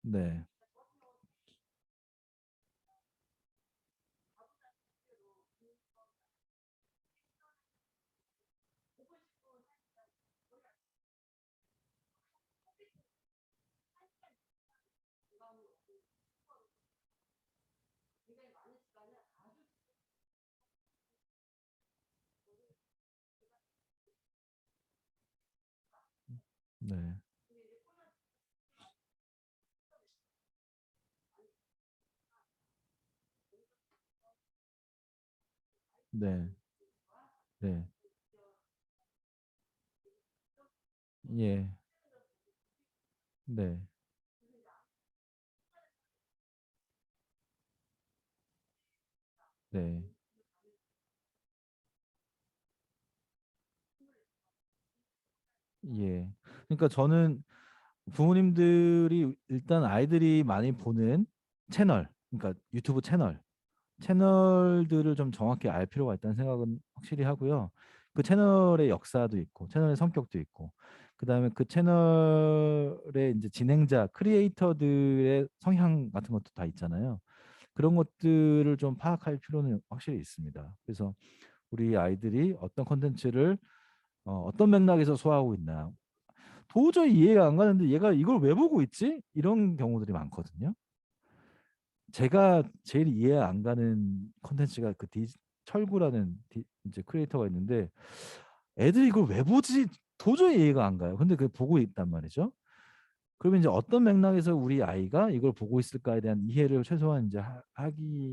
S1: 네. 네. 네. 네. 예. 네. 네. 예. 그러니까 저는 부모님들이 일단 아이들이 많이 보는 채널, 그러니까 유튜브 채널들을 좀 정확히 알 필요가 있다는 생각은 확실히 하고요. 그 채널의 역사도 있고, 채널의 성격도 있고, 그다음에 그 채널의 이제 진행자, 크리에이터들의 성향 같은 것도 다 있잖아요. 그런 것들을 좀 파악할 필요는 확실히 있습니다. 그래서 우리 아이들이 어떤 컨텐츠를 어떤 맥락에서 소화하고 있나, 도저히 이해가 안 가는데 얘가 이걸 왜 보고 있지? 이런 경우들이 많거든요. 제가 제일 이해 안 가는 콘텐츠가 그 철구라는 이제 크리에이터가 있는데 애들이 이걸 왜 보지? 도저히 이해가 안 가요. 근데 그걸 보고 있단 말이죠. 그러면 이제 어떤 맥락에서 우리 아이가 이걸 보고 있을까에 대한 이해를 최소한 이제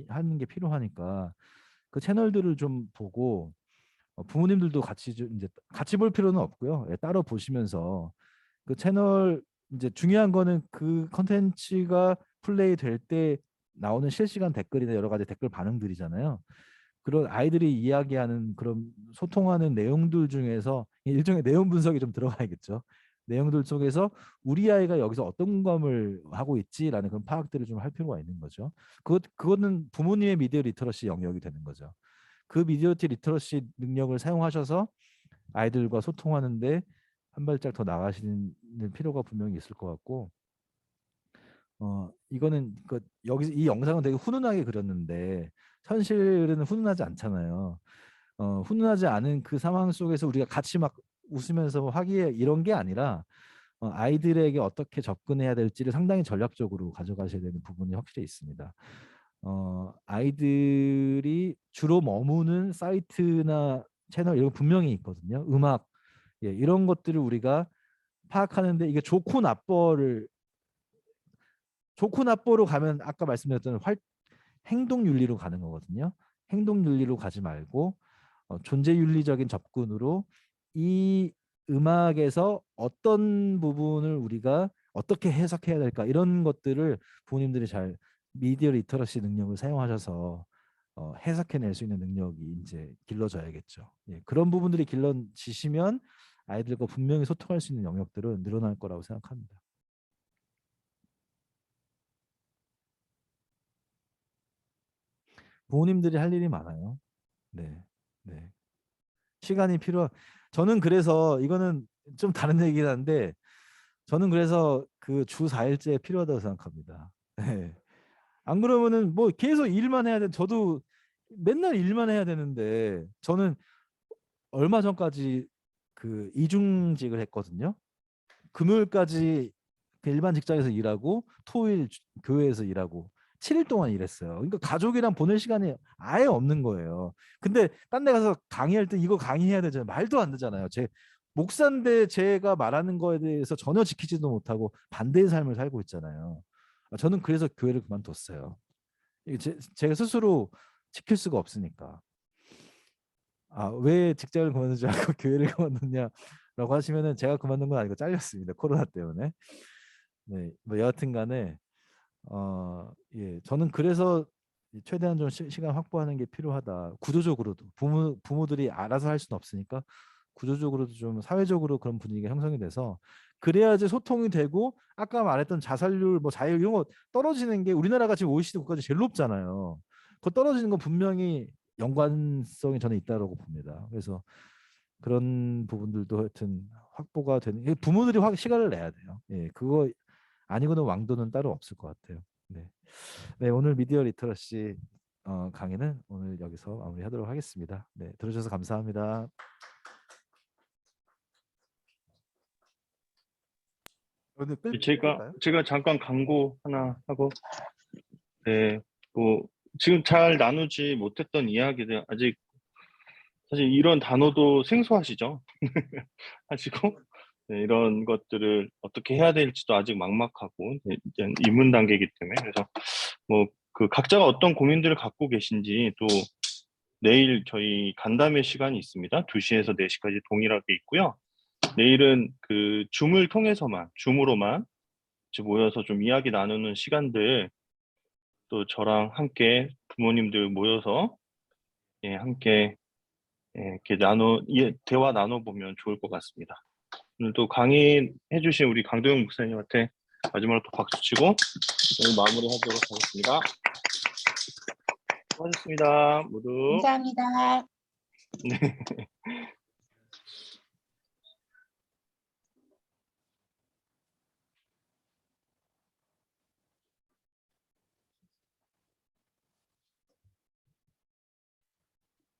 S1: 하는 게 필요하니까 그 채널들을 좀 보고 부모님들도 같이 이제 같이 볼 필요는 없고요. 예, 따로 보시면서 그 채널 이제 중요한 거는 그 컨텐츠가 플레이 될 때 나오는 실시간 댓글이나 여러 가지 댓글 반응들이잖아요. 그런 아이들이 이야기하는 그런 소통하는 내용들 중에서 일종의 내용 분석이 좀 들어가야겠죠. 내용들 속에서 우리 아이가 여기서 어떤 공감을 하고 있지라는 그런 파악들을 좀 할 필요가 있는 거죠. 그거는 부모님의 미디어 리터러시 영역이 되는 거죠. 그 미디어 리터러시 능력을 사용하셔서 아이들과 소통하는데 한 발짝 더 나가시는 필요가 분명히 있을 것 같고, 이거는 여기서 이 영상은 되게 훈훈하게 그렸는데 현실은 훈훈하지 않잖아요. 훈훈하지 않은 그 상황 속에서 우리가 같이 막 웃으면서 화기애 이런 게 아니라 아이들에게 어떻게 접근해야 될지를 상당히 전략적으로 가져가셔야 되는 부분이 확실히 있습니다. 아이들이 주로 머무는 사이트나 채널 이런 거 분명히 있거든요. 음악, 예, 이런 것들을 우리가 파악하는데 이게 좋고 나쁘로 가면 아까 말씀드렸던 행동 윤리로 가는 거거든요. 행동 윤리로 가지 말고 존재 윤리적인 접근으로 이 음악에서 어떤 부분을 우리가 어떻게 해석해야 될까 이런 것들을 부모님들이 잘 미디어 리터러시 능력을 사용하셔서 해석해낼 수 있는 능력이 이제 길러져야겠죠. 예, 그런 부분들이 길러지시면 아이들과 분명히 소통할 수 있는 영역들은 늘어날 거라고 생각합니다. 부모님들이 할 일이 많아요. 네, 네. 시간이 저는 그래서 이거는 좀 다른 얘기긴 한데 저는 그래서 그 주 4일제 필요하다고 생각합니다. 네. 안 그러면은 뭐 계속 일만 해야 저도 맨날 일만 해야 되는데 저는 얼마 전까지 그 이중직을 했거든요. 금요일까지 그 일반 직장에서 일하고 토요일 교회에서 일하고 7일 동안 일했어요. 그러니까 가족이랑 보낼 시간이 아예 없는 거예요. 근데 딴 데 가서 강의할 때 이거 강의해야 되잖아요. 말도 안 되잖아요. 제 목사인데 제가 말하는 거에 대해서 전혀 지키지도 못하고 반대의 삶을 살고 있잖아요. 저는 그래서 교회를 그만뒀어요. 제가 스스로 지킬 수가 없으니까. 왜 직장을 그만두지 않고 교회를 그만뒀냐라고 하시면은 제가 그만둔 건 아니고 잘렸습니다. 코로나 때문에. 네, 뭐 여하튼간에 예, 저는 그래서 최대한 좀 시간 확보하는 게 필요하다. 구조적으로도 부모들이 알아서 할 수는 없으니까 구조적으로도 좀 사회적으로 그런 분위기가 형성이 돼서 그래야지 소통이 되고 아까 말했던 자살률, 뭐 자율 이런 거 떨어지는 게 우리나라가 지금 OECD 국가 중에 제일 높잖아요. 그거 떨어지는 건 분명히 연관성이 저는 있다고 봅니다. 그래서 그런 부분들도 하여튼 확보가 되는 부모들이 시간을 내야 돼요. 예, 그거 아니고는 왕도는 따로 없을 것 같아요. 네, 네 오늘 미디어 리터러시 강의는 오늘 여기서 마무리하도록 하겠습니다. 네, 들어주셔서 감사합니다.
S15: 제가 잠깐 광고 하나 하고, 네, 뭐 지금 잘 나누지 못했던 이야기들 아직 사실 이런 단어도 생소하시죠? 하시고 네, 이런 것들을 어떻게 해야 될지도 아직 막막하고 이제 입문 단계이기 때문에 그래서 뭐 그 각자가 어떤 고민들을 갖고 계신지 또 내일 저희 간담회 시간이 있습니다. 2시에서 4시까지 동일하게 있고요. 내일은 그 줌으로만 모여서 좀 이야기 나누는 시간들 또 저랑 함께 부모님들 모여서 예, 함께 이렇게 대화 나눠보면 좋을 것 같습니다. 오늘도 강의해주신 우리 강도영 목사님한테 마지막으로 또 박수 치고 오늘 마무리하도록 하겠습니다. 수고하셨습니다, 모두.
S6: 감사합니다.
S15: 네.